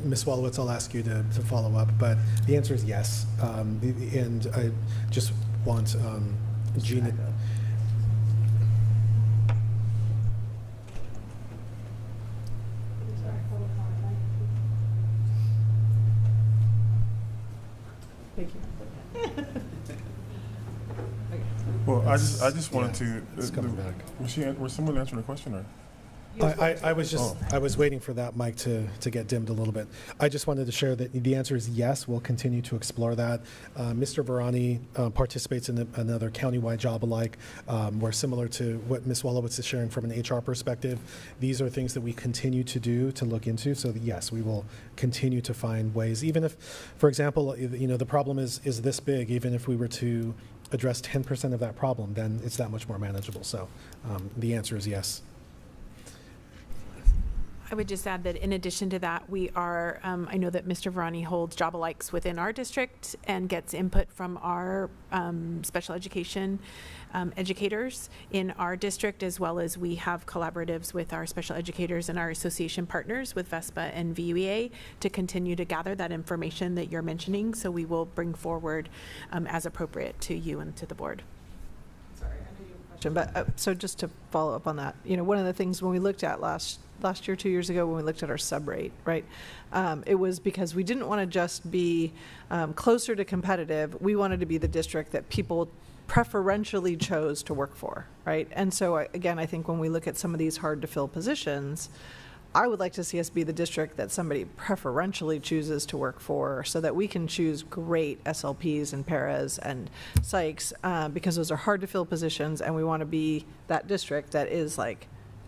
Ms. Wolowitz, I'll ask you to follow up, but the answer is yes. And I just want Gina. Thank you. Well, I just wanted to. It's coming back. Was someone answering the question or? I was waiting for that mic to get dimmed a little bit. I just wanted to share that the answer is yes. We'll continue to explore that. Mr. Varani participates in another countywide job alike, where similar to what Ms. Wolowitz is sharing from an HR perspective, these are things that we continue to do to look into. So yes, we will continue to find ways. Even if, for example, the problem is this big. Even if we were to address 10% of that problem, then it's that much more manageable. So the answer is yes. I would just add that in addition to that, we are, I know that Mr. Varani holds job alikes within our district and gets input from our special education educators in our district, as well as we have collaboratives with our special educators and our association partners with VESPA and VUEA to continue to gather that information that you're mentioning. So we will bring forward as appropriate to you and to the board. But so just to follow up on that, one of the things when we looked at last year, 2 years ago, when we looked at our sub rate, right, it was because we didn't want to just be closer to competitive. We wanted to be the district that people preferentially chose to work for, right? And so again, I think when we look at some of these hard to fill positions, I would like to see us be the district that somebody preferentially chooses to work for so that we can choose great SLPs and paras and psychs because those are hard to fill positions, and we want to be that district that is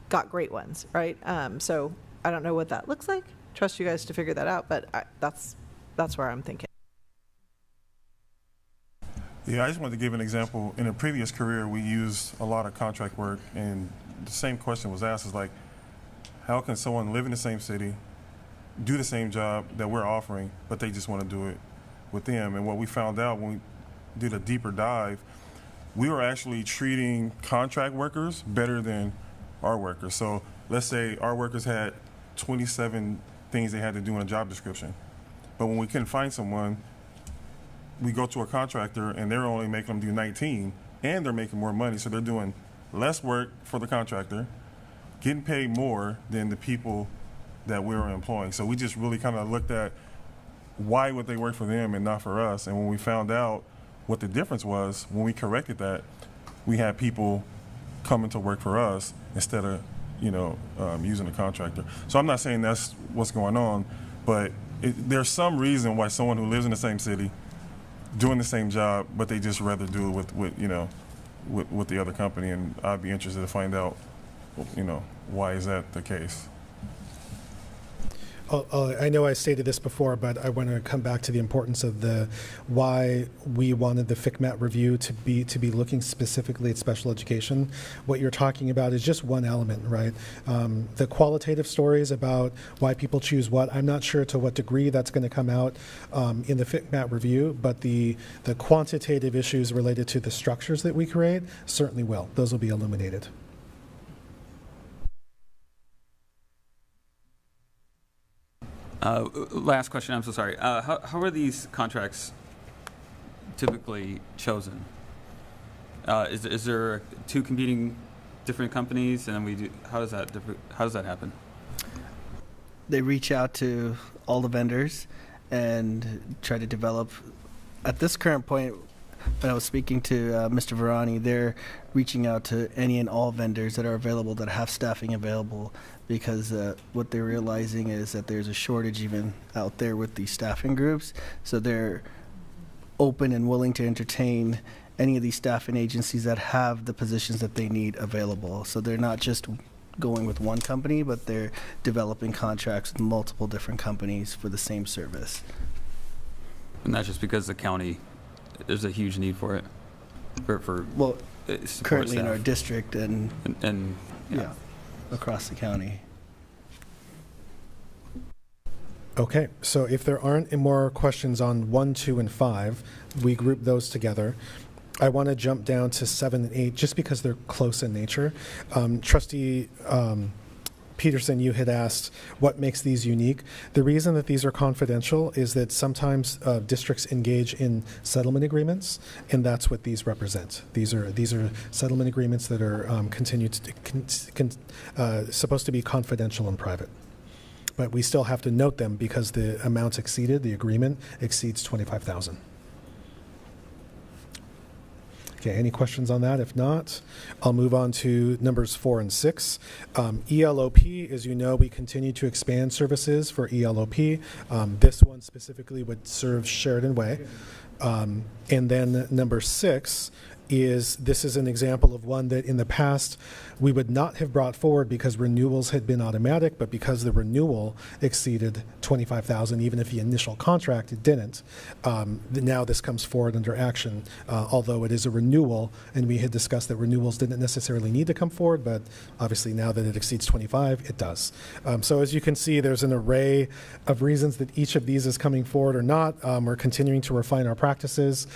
got great ones, right? So I don't know what that looks like. Trust you guys to figure that out, but that's where I'm thinking. Yeah, I just wanted to give an example. In a previous career, we used a lot of contract work, and the same question was asked, is like, how can someone live in the same city, do the same job that we're offering, but they just want to do it with them? And what we found out when we did a deeper dive, we were actually treating contract workers better than our workers. So let's say our workers had 27 things they had to do in a job description. But when we couldn't find someone, we go to a contractor and they're only making them do 19, and they're making more money. So they're doing less work for the contractor, getting paid more than the people that we were employing. So we just really kind of looked at why would they work for them and not for us. And when we found out what the difference was, when we corrected that, we had people coming to work for us instead of using a contractor. So I'm not saying that's what's going on, but there's some reason why someone who lives in the same city doing the same job, but they just rather do it with the other company. And I'd be interested to find out why is that the case? I know I stated this before, but I want to come back to the importance of why we wanted the FCMAT review to be looking specifically at special education. What you're talking about is just one element, right? The qualitative stories about why people choose what, I'm not sure to what degree that's going to come out in the FCMAT review, but the quantitative issues related to the structures that we create certainly will. Those will be illuminated. Last question, I'm so sorry. How are these contracts typically chosen? Is there two competing different companies, and then how does that happen? They reach out to all the vendors and try to develop. At this current point, when I was speaking to Mr. Varani, they're reaching out to any and all vendors that are available, that have staffing available, because what they're realizing is that there's a shortage even out there with these staffing groups. So they're open and willing to entertain any of these staffing agencies that have the positions that they need available. So they're not just going with one company, but they're developing contracts with multiple different companies for the same service. And that's just because the county, there's a huge need for it. For well, support currently in staff. our district and yeah, across the county. Okay, so if there aren't any more questions on 1, 2, and 5, we group those together. I want to jump down to 7 and 8 just because they're close in nature. Trustee Peterson, you had asked what makes these unique. The reason that these are confidential is that sometimes districts engage in settlement agreements, and that's what these represent. These are settlement agreements that are supposed to be confidential and private. But we still have to note them because the amounts exceeded, the agreement exceeds $25,000. Okay, any questions on that? If not, I'll move on to numbers 4 and 6. ELOP, as you know, we continue to expand services for ELOP. This one specifically would serve Sheridan Way. And then number 6 this is an example of one that in the past we would not have brought forward because renewals had been automatic, but because the renewal exceeded $25,000, even if the initial contract it didn't. Now this comes forward under action, although it is a renewal, and we had discussed that renewals didn't necessarily need to come forward, but obviously now that it exceeds 25, it does. So as you can see, there's an array of reasons that each of these is coming forward or not. We're continuing to refine our practices.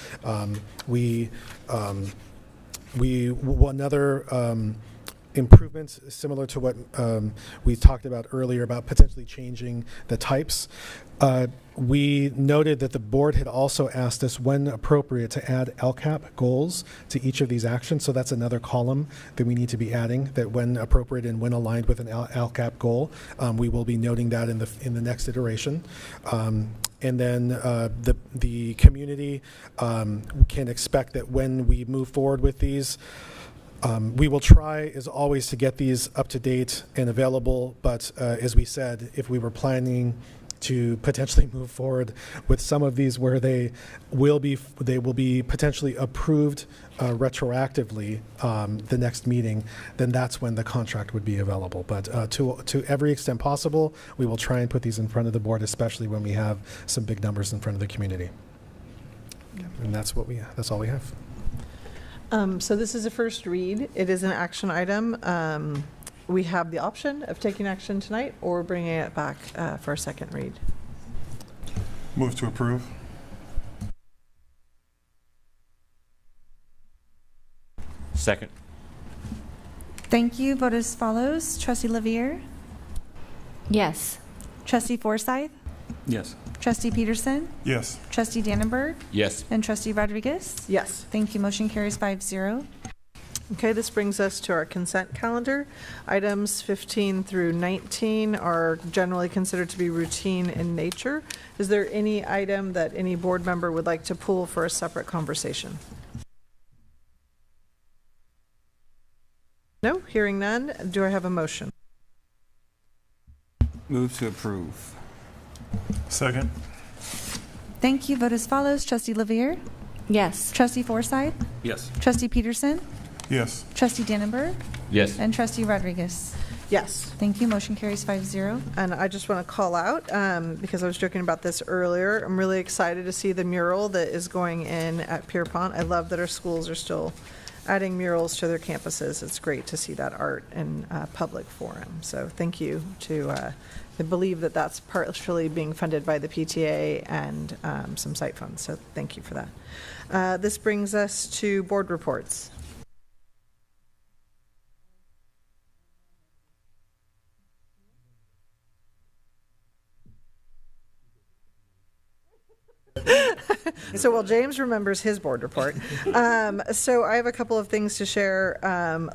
Another improvements similar to what we talked about earlier about potentially changing the types. We noted that the board had also asked us when appropriate to add LCAP goals to each of these actions. So that's another column that we need to be adding, that when appropriate and when aligned with an LCAP goal, we will be noting that in the next iteration. And then the community can expect that when we move forward with these, we will try, as always, to get these up to date and available. But as we said, if we were planning to potentially move forward with some of these where they will be potentially approved retroactively the next meeting, then that's when the contract would be available. But to every extent possible, we will try and put these in front of the board, especially when we have some big numbers in front of the community. And that's all we have. So this is a first read. It is an action item. We have the option of taking action tonight or bringing it back for a second read. Move to approve. Second. Thank you. Vote as follows. Trustee Lavier? Yes. Trustee Forsythe? Yes. Trustee Peterson? Yes. Trustee Dannenberg? Yes. And Trustee Rodriguez? Yes. Thank you. Motion carries 5-0. Okay, this brings us to our consent calendar. Items 15 through 19 are generally considered to be routine in nature. Is there any item that any board member would like to pull for a separate conversation? No, hearing none. Do I have a motion? Move to approve. Second. Thank you. Vote as follows. Trustee Lavier? Yes. Trustee Forsythe? Yes. Trustee Peterson? Yes. Trustee Dannenberg? Yes. And Trustee Rodriguez? Yes. Thank you. Motion carries 5-0. And I just want to call out, because I was joking about this earlier, I'm really excited to see the mural that is going in at Pierpont. I love that our schools are still adding murals to their campuses. It's great to see that art in public forum. So thank you to I believe that that's partially being funded by the PTA and some site funds. So thank you for that. This brings us to board reports. So while James remembers his board report, so I have a couple of things to share.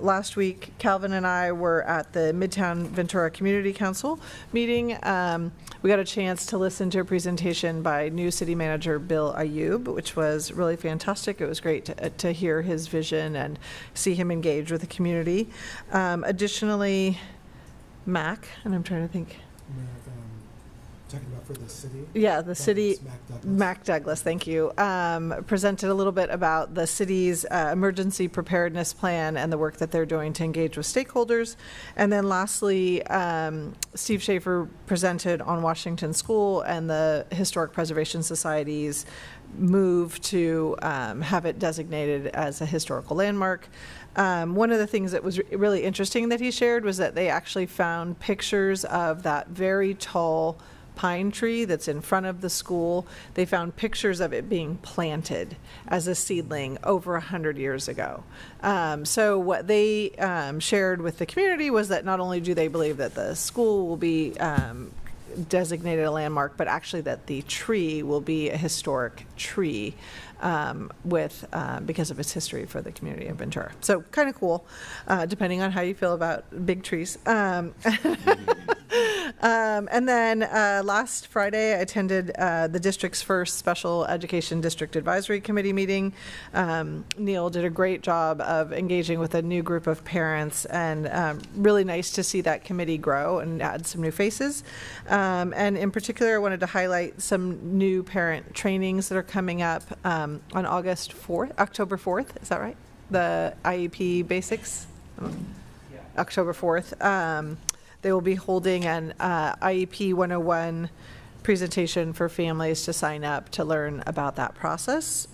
Last week, Calvin and I were at the Midtown Ventura Community Council meeting. We got a chance to listen to a presentation by new city manager Bill Ayub, which was really fantastic. It was great to hear his vision and see him engage with the community. Additionally, Mac, and I'm trying to think. Talking about for the city? Yeah, the city, Douglas. Mac Douglas, thank you, presented a little bit about the city's emergency preparedness plan and the work that they're doing to engage with stakeholders. And then lastly, Steve Schaefer presented on Washington School and the Historic Preservation Society's move to have it designated as a historical landmark. One of the things that was really interesting that he shared was that they actually found pictures of that very tall pine tree that's in front of the school. They found pictures of it being planted as a seedling over 100 years ago. So what they shared with the community was that not only do they believe that the school will be designated a landmark, but actually that the tree will be a historic tree because of its history for the community of Ventura. So kind of cool, depending on how you feel about big trees. And then last Friday, I attended the district's first Special Education District Advisory Committee meeting. Neil did a great job of engaging with a new group of parents, and really nice to see that committee grow and add some new faces. And in particular, I wanted to highlight some new parent trainings that are coming up on October 4th, is that right? The IEP basics? October 4th. They will be holding an IEP 101 presentation for families to sign up to learn about that process.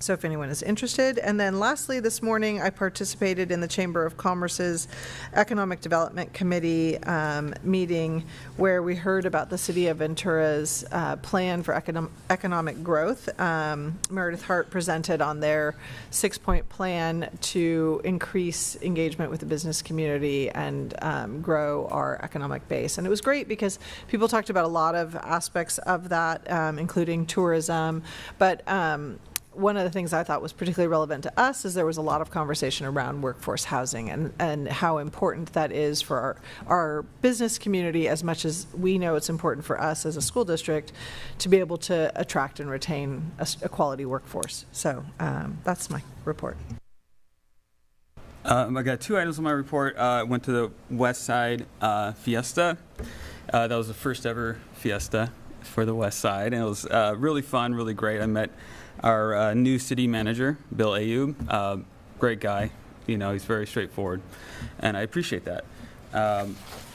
So if anyone is interested. And then lastly, this morning, I participated in the Chamber of Commerce's Economic Development Committee meeting, where we heard about the City of Ventura's plan for economic growth. Meredith Hart presented on their 6-point plan to increase engagement with the business community and grow our economic base. And it was great because people talked about a lot of aspects of that, including tourism, but one of the things I thought was particularly relevant to us is there was a lot of conversation around workforce housing and how important that is for our business community, as much as we know it's important for us as a school district to be able to attract and retain a quality workforce. So that's my report. I got 2 items on my report. I went to the West Side Fiesta. That was the first ever Fiesta for the West Side, and it was really fun, really great. I met our new city manager, Bill Ayub, great guy. You know, he's very straightforward, and I appreciate that.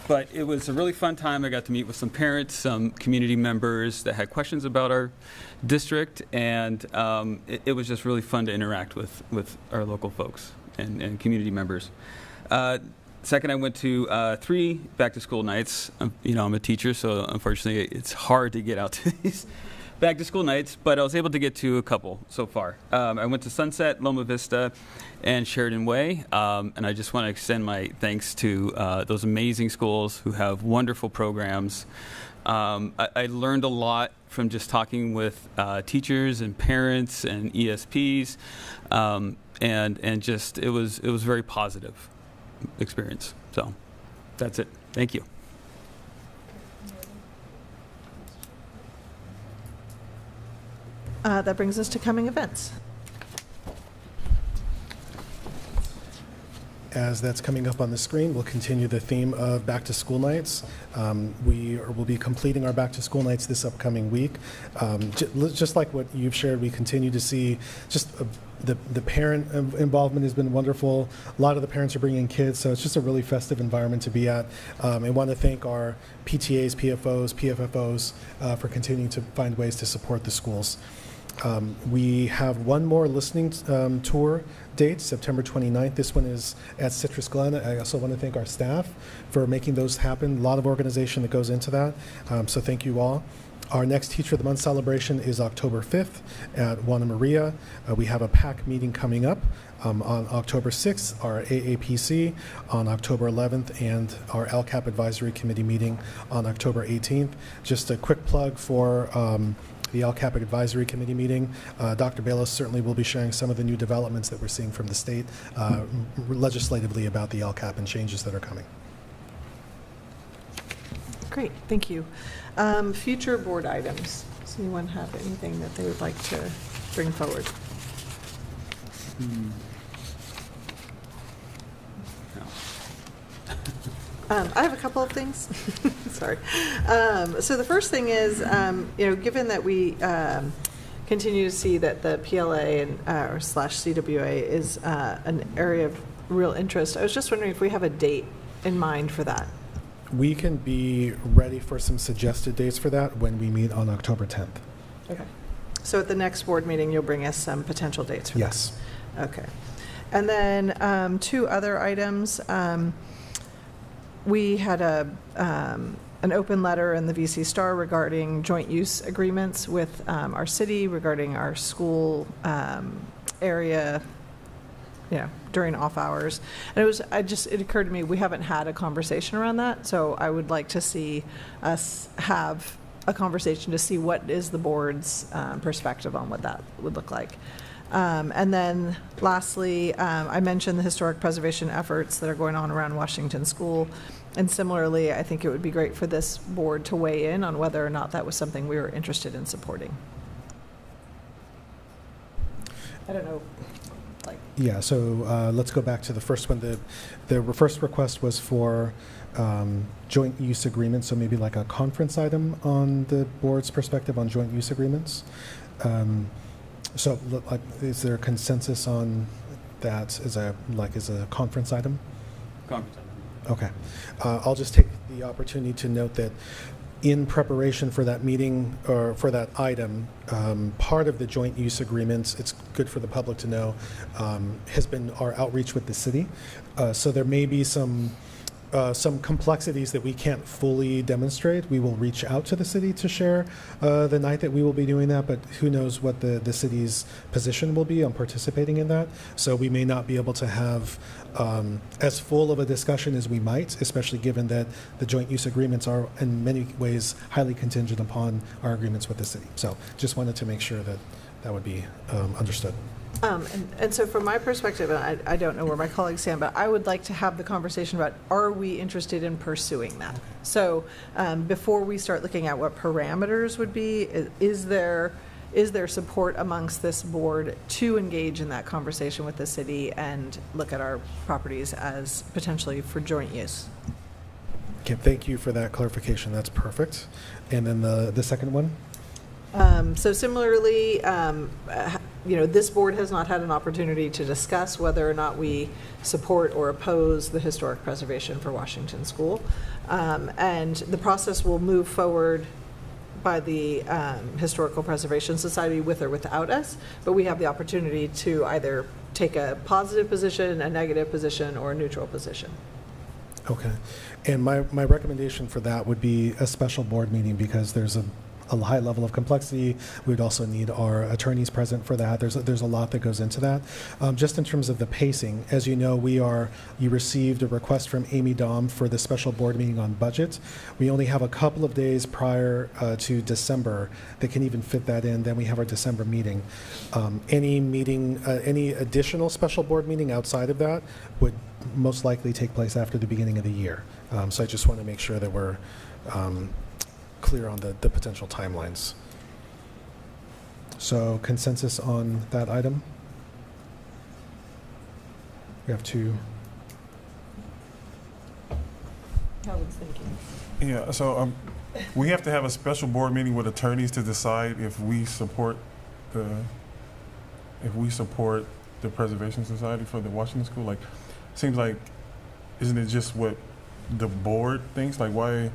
But it was a really fun time. I got to meet with some parents, some community members that had questions about our district, and it was just really fun to interact with our local folks and community members. Second, I went to 3 back-to-school nights. You know, I'm a teacher, so unfortunately it's hard to get out to these back-to-school nights, but I was able to get to a couple so far. I went to Sunset, Loma Vista, and Sheridan Way, and I just want to extend my thanks to those amazing schools who have wonderful programs. I learned a lot from just talking with teachers and parents and ESPs, and just it was very positive experience. So that's it. Thank you. That brings us to coming events. As that's coming up on the screen, we'll continue the theme of back-to-school nights. We will be completing our back-to-school nights this upcoming week. Just like what you've shared, we continue to see just the parent involvement has been wonderful. A lot of the parents are bringing kids, so it's just a really festive environment to be at. I want to thank our PTAs, PFOs, PFFOs for continuing to find ways to support the schools. We have one more listening tour date, September 29th. This one is at Citrus Glen. I also want to thank our staff for making those happen. A lot of organization that goes into that, so thank you all. Our next Teacher of the Month celebration is October 5th at Juana Maria. We have a PAC meeting coming up on October 6th, our AAPC on October 11th, and our LCAP Advisory Committee meeting on October 18th. Just a quick plug for the LCAP Advisory Committee meeting. Dr. Bayless certainly will be sharing some of the new developments that we're seeing from the state legislatively about the LCAP and changes that are coming. Great, thank you. Future board items. Does anyone have anything that they would like to bring forward? No. I have a couple of things. Sorry. So the first thing is, given that we continue to see that the PLA and or slash CWA is an area of real interest, I was just wondering if we have a date in mind for that. We can be ready for some suggested dates for that when we meet on October 10th. Okay. So at the next board meeting, you'll bring us some potential dates for yes. that? Okay. And then 2 other items. We had an open letter in the VC Star regarding joint use agreements with our city regarding our school area, during off hours. And it occurred to me, we haven't had a conversation around that. So I would like to see us have a conversation to see what is the board's perspective on what that would look like. And then lastly, I mentioned the historic preservation efforts that are going on around Washington School. And similarly, I think it would be great for this board to weigh in on whether or not that was something we were interested in supporting. I don't know. Yeah, so let's go back to the first one. The first request was for joint use agreements, so maybe like a conference item on the board's perspective on joint use agreements. So is there consensus on that as a conference item? Conference item. Okay. I'll just take the opportunity to note that in preparation for that meeting or for that item, part of the joint use agreements, it's good for the public to know, has been our outreach with the city. So there may be some complexities that we can't fully demonstrate. We will reach out to the city to share the night that we will be doing that, but who knows what the city's position will be on participating in that. So we may not be able to have as full of a discussion as we might, especially given that the joint use agreements are in many ways highly contingent upon our agreements with the city. So just wanted to make sure that that would be understood. And so from my perspective, and I don't know where my colleagues stand, but I would like to have the conversation about, are we interested in pursuing that? So before we start looking at what parameters would be, is there support amongst this board to engage in that conversation with the city and look at our properties as potentially for joint use? Okay, thank you for that clarification. That's perfect. And then the second one? So similarly, this board has not had an opportunity to discuss whether or not we support or oppose the historic preservation for Washington School. And the process will move forward by the Historical Preservation Society with or without us, but we have the opportunity to either take a positive position, a negative position, or a neutral position. Okay. And my recommendation for that would be a special board meeting because there's a high level of complexity. We would also need our attorneys present for that. There's a lot that goes into that. Just in terms of the pacing, as you know, you received a request from Amy Dahm for the special board meeting on budget. We only have a couple of days prior to December that can even fit that in. Then we have our December meeting. Any additional special board meeting outside of that would most likely take place after the beginning of the year. So I just want to make sure that we're clear on the potential timelines. So consensus on that item? We have two. Calvin's thinking. Yeah, so we have to have a special board meeting with attorneys to decide if we support the Preservation Society for the Washington School. Like, seems like, isn't it just what the board thinks? Like, why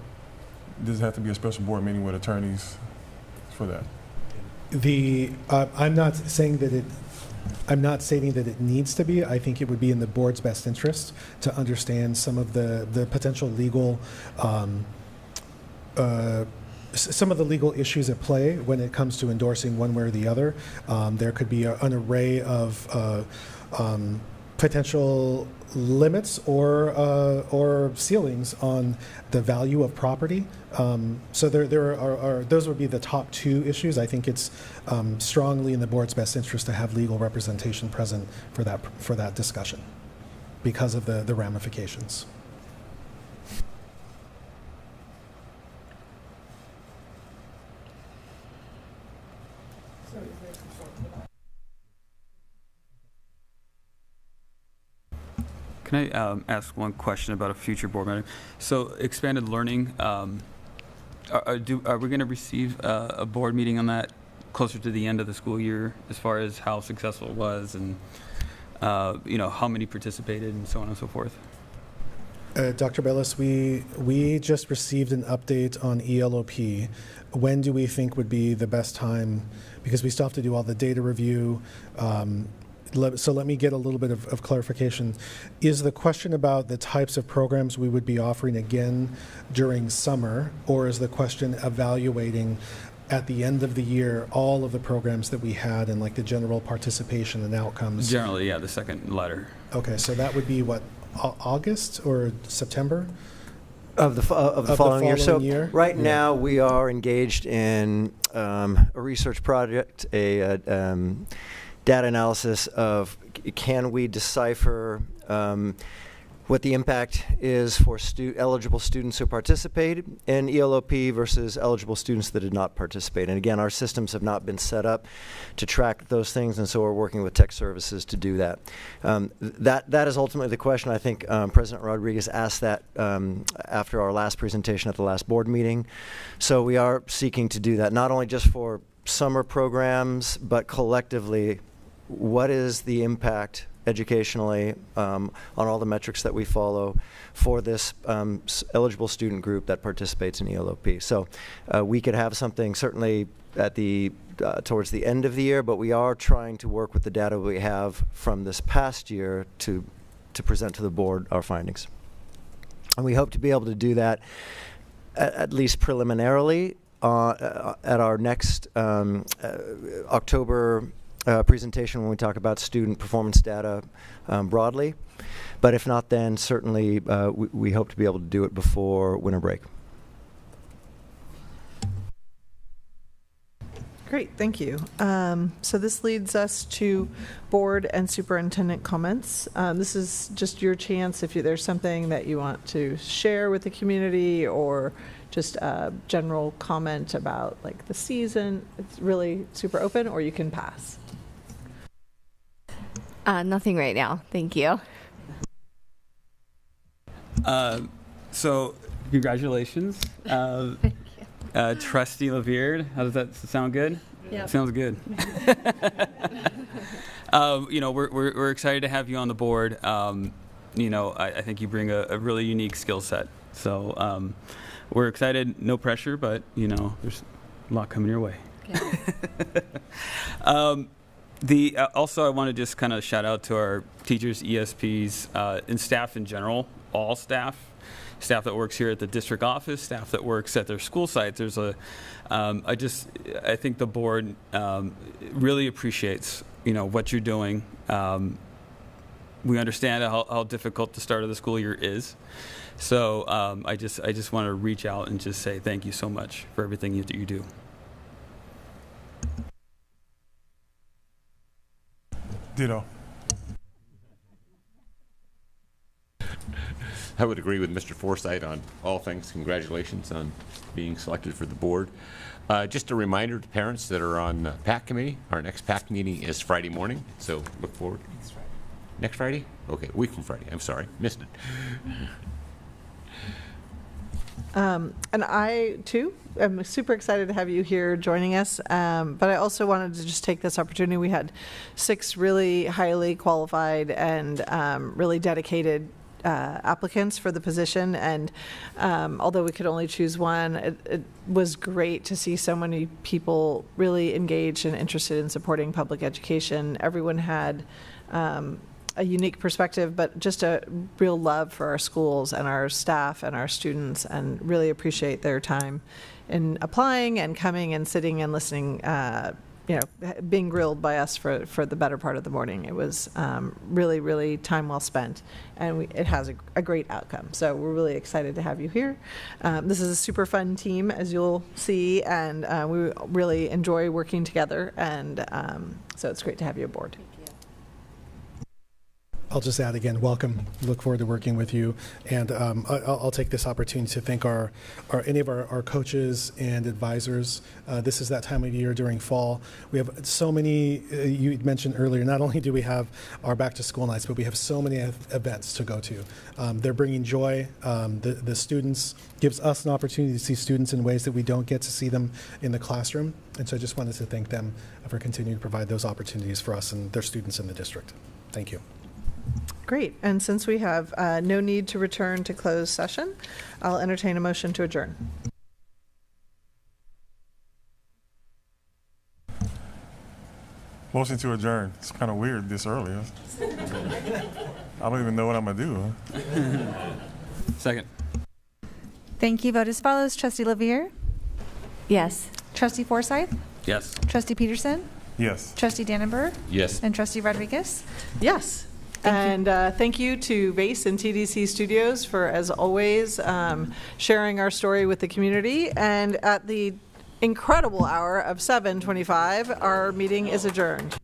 does it have to be a special board meeting with attorneys for that? I'm not saying that it needs to be. I think it would be in the board's best interest to understand some of the potential legal some of the legal issues at play when it comes to endorsing one way or the other. There could be an array of potential limits or ceilings on the value of property. So there are those would be the top two issues. I think it's strongly in the board's best interest to have legal representation present for that discussion because of the ramifications. Can I ask one question about a future board meeting? So expanded learning, are we going to receive a board meeting on that closer to the end of the school year as far as how successful it was and how many participated and so on and so forth? Dr. Bellis, we just received an update on ELOP. When do we think would be the best time? Because we still have to do all the data review. So let me get a little bit of clarification. Is the question about the types of programs we would be offering again during summer, or is the question evaluating at the end of the year all of the programs that we had and like the general participation and outcomes? Generally, yeah, the second letter. Okay, so that would be what, August or September? Of the following year. So year? Right now we are engaged in a research project, a data analysis of can we decipher what the impact is for eligible students who participated in ELOP versus eligible students that did not participate. And again, our systems have not been set up to track those things, and so we're working with tech services to do that. That is ultimately the question. I think President Rodriguez asked that after our last presentation at the last board meeting. So we are seeking to do that, not only just for summer programs, but collectively, what is the impact educationally on all the metrics that we follow for this eligible student group that participates in ELOP. So we could have something certainly at the towards the end of the year, but we are trying to work with the data we have from this past year to present to the board our findings. And we hope to be able to do that at least preliminarily at our next October presentation when we talk about student performance data broadly. But if not, then certainly we hope to be able to do it before winter break. Great, thank you. So this leads us to board and superintendent comments. This is just your chance if there's something that you want to share with the community or just a general comment about like the season. It's really super open, or you can pass. Nothing right now. Thank you. So congratulations. Thank you. Trustee LaVier, how does that sound good? Yeah. Sounds good. We're excited to have you on the board. I think you bring a really unique skill set. So we're excited, no pressure, but there's a lot coming your way. Okay. Also, I want to just kind of shout out to our teachers, ESPs, and staff in general, all staff that works here at the district office, staff that works at their school sites. There's I think the board really appreciates, what you're doing. We understand how difficult the start of the school year is. So I just want to reach out and just say thank you so much for everything that you do. Ditto. I would agree with Mr. Forsythe on all things. Congratulations on being selected for the board. Just a reminder to parents that are on PAC committee, our next PAC meeting is Friday morning, so look forward. Next Friday? Next Friday? Okay, a week from Friday. I'm sorry, missed it. And I, too, am super excited to have you here joining us. But I also wanted to just take this opportunity. We had 6 really highly qualified and really dedicated applicants for the position. And although we could only choose one, it was great to see so many people really engaged and interested in supporting public education. Everyone had a unique perspective, but just a real love for our schools and our staff and our students, and really appreciate their time in applying and coming and sitting and listening, being grilled by us for the better part of the morning. It was really, really time well spent, and it has a great outcome. So we're really excited to have you here. This is a super fun team, as you'll see, and we really enjoy working together, and so it's great to have you aboard. I'll just add again, welcome. Look forward to working with you. And I'll take this opportunity to thank any of our coaches and advisors. This is that time of year during fall. We have so many, you mentioned earlier, not only do we have our back to school nights, but we have so many events to go to. They're bringing joy. The students, gives us an opportunity to see students in ways that we don't get to see them in the classroom. And so I just wanted to thank them for continuing to provide those opportunities for us and their students in the district. Thank you. Great. And since we have no need to return to closed session, I'll entertain a motion to adjourn. Motion to adjourn. It's kind of weird this early. I don't even know what I'm going to do. Second. Thank you. Vote as follows. Trustee Lavier? Yes. Trustee Forsythe? Yes. Trustee Peterson? Yes. Trustee Dannenberg? Yes. And Trustee Rodriguez? Yes. Thank you to VACE and TDC Studios for, as always, sharing our story with the community. And at the incredible hour of 7:25, our meeting is adjourned.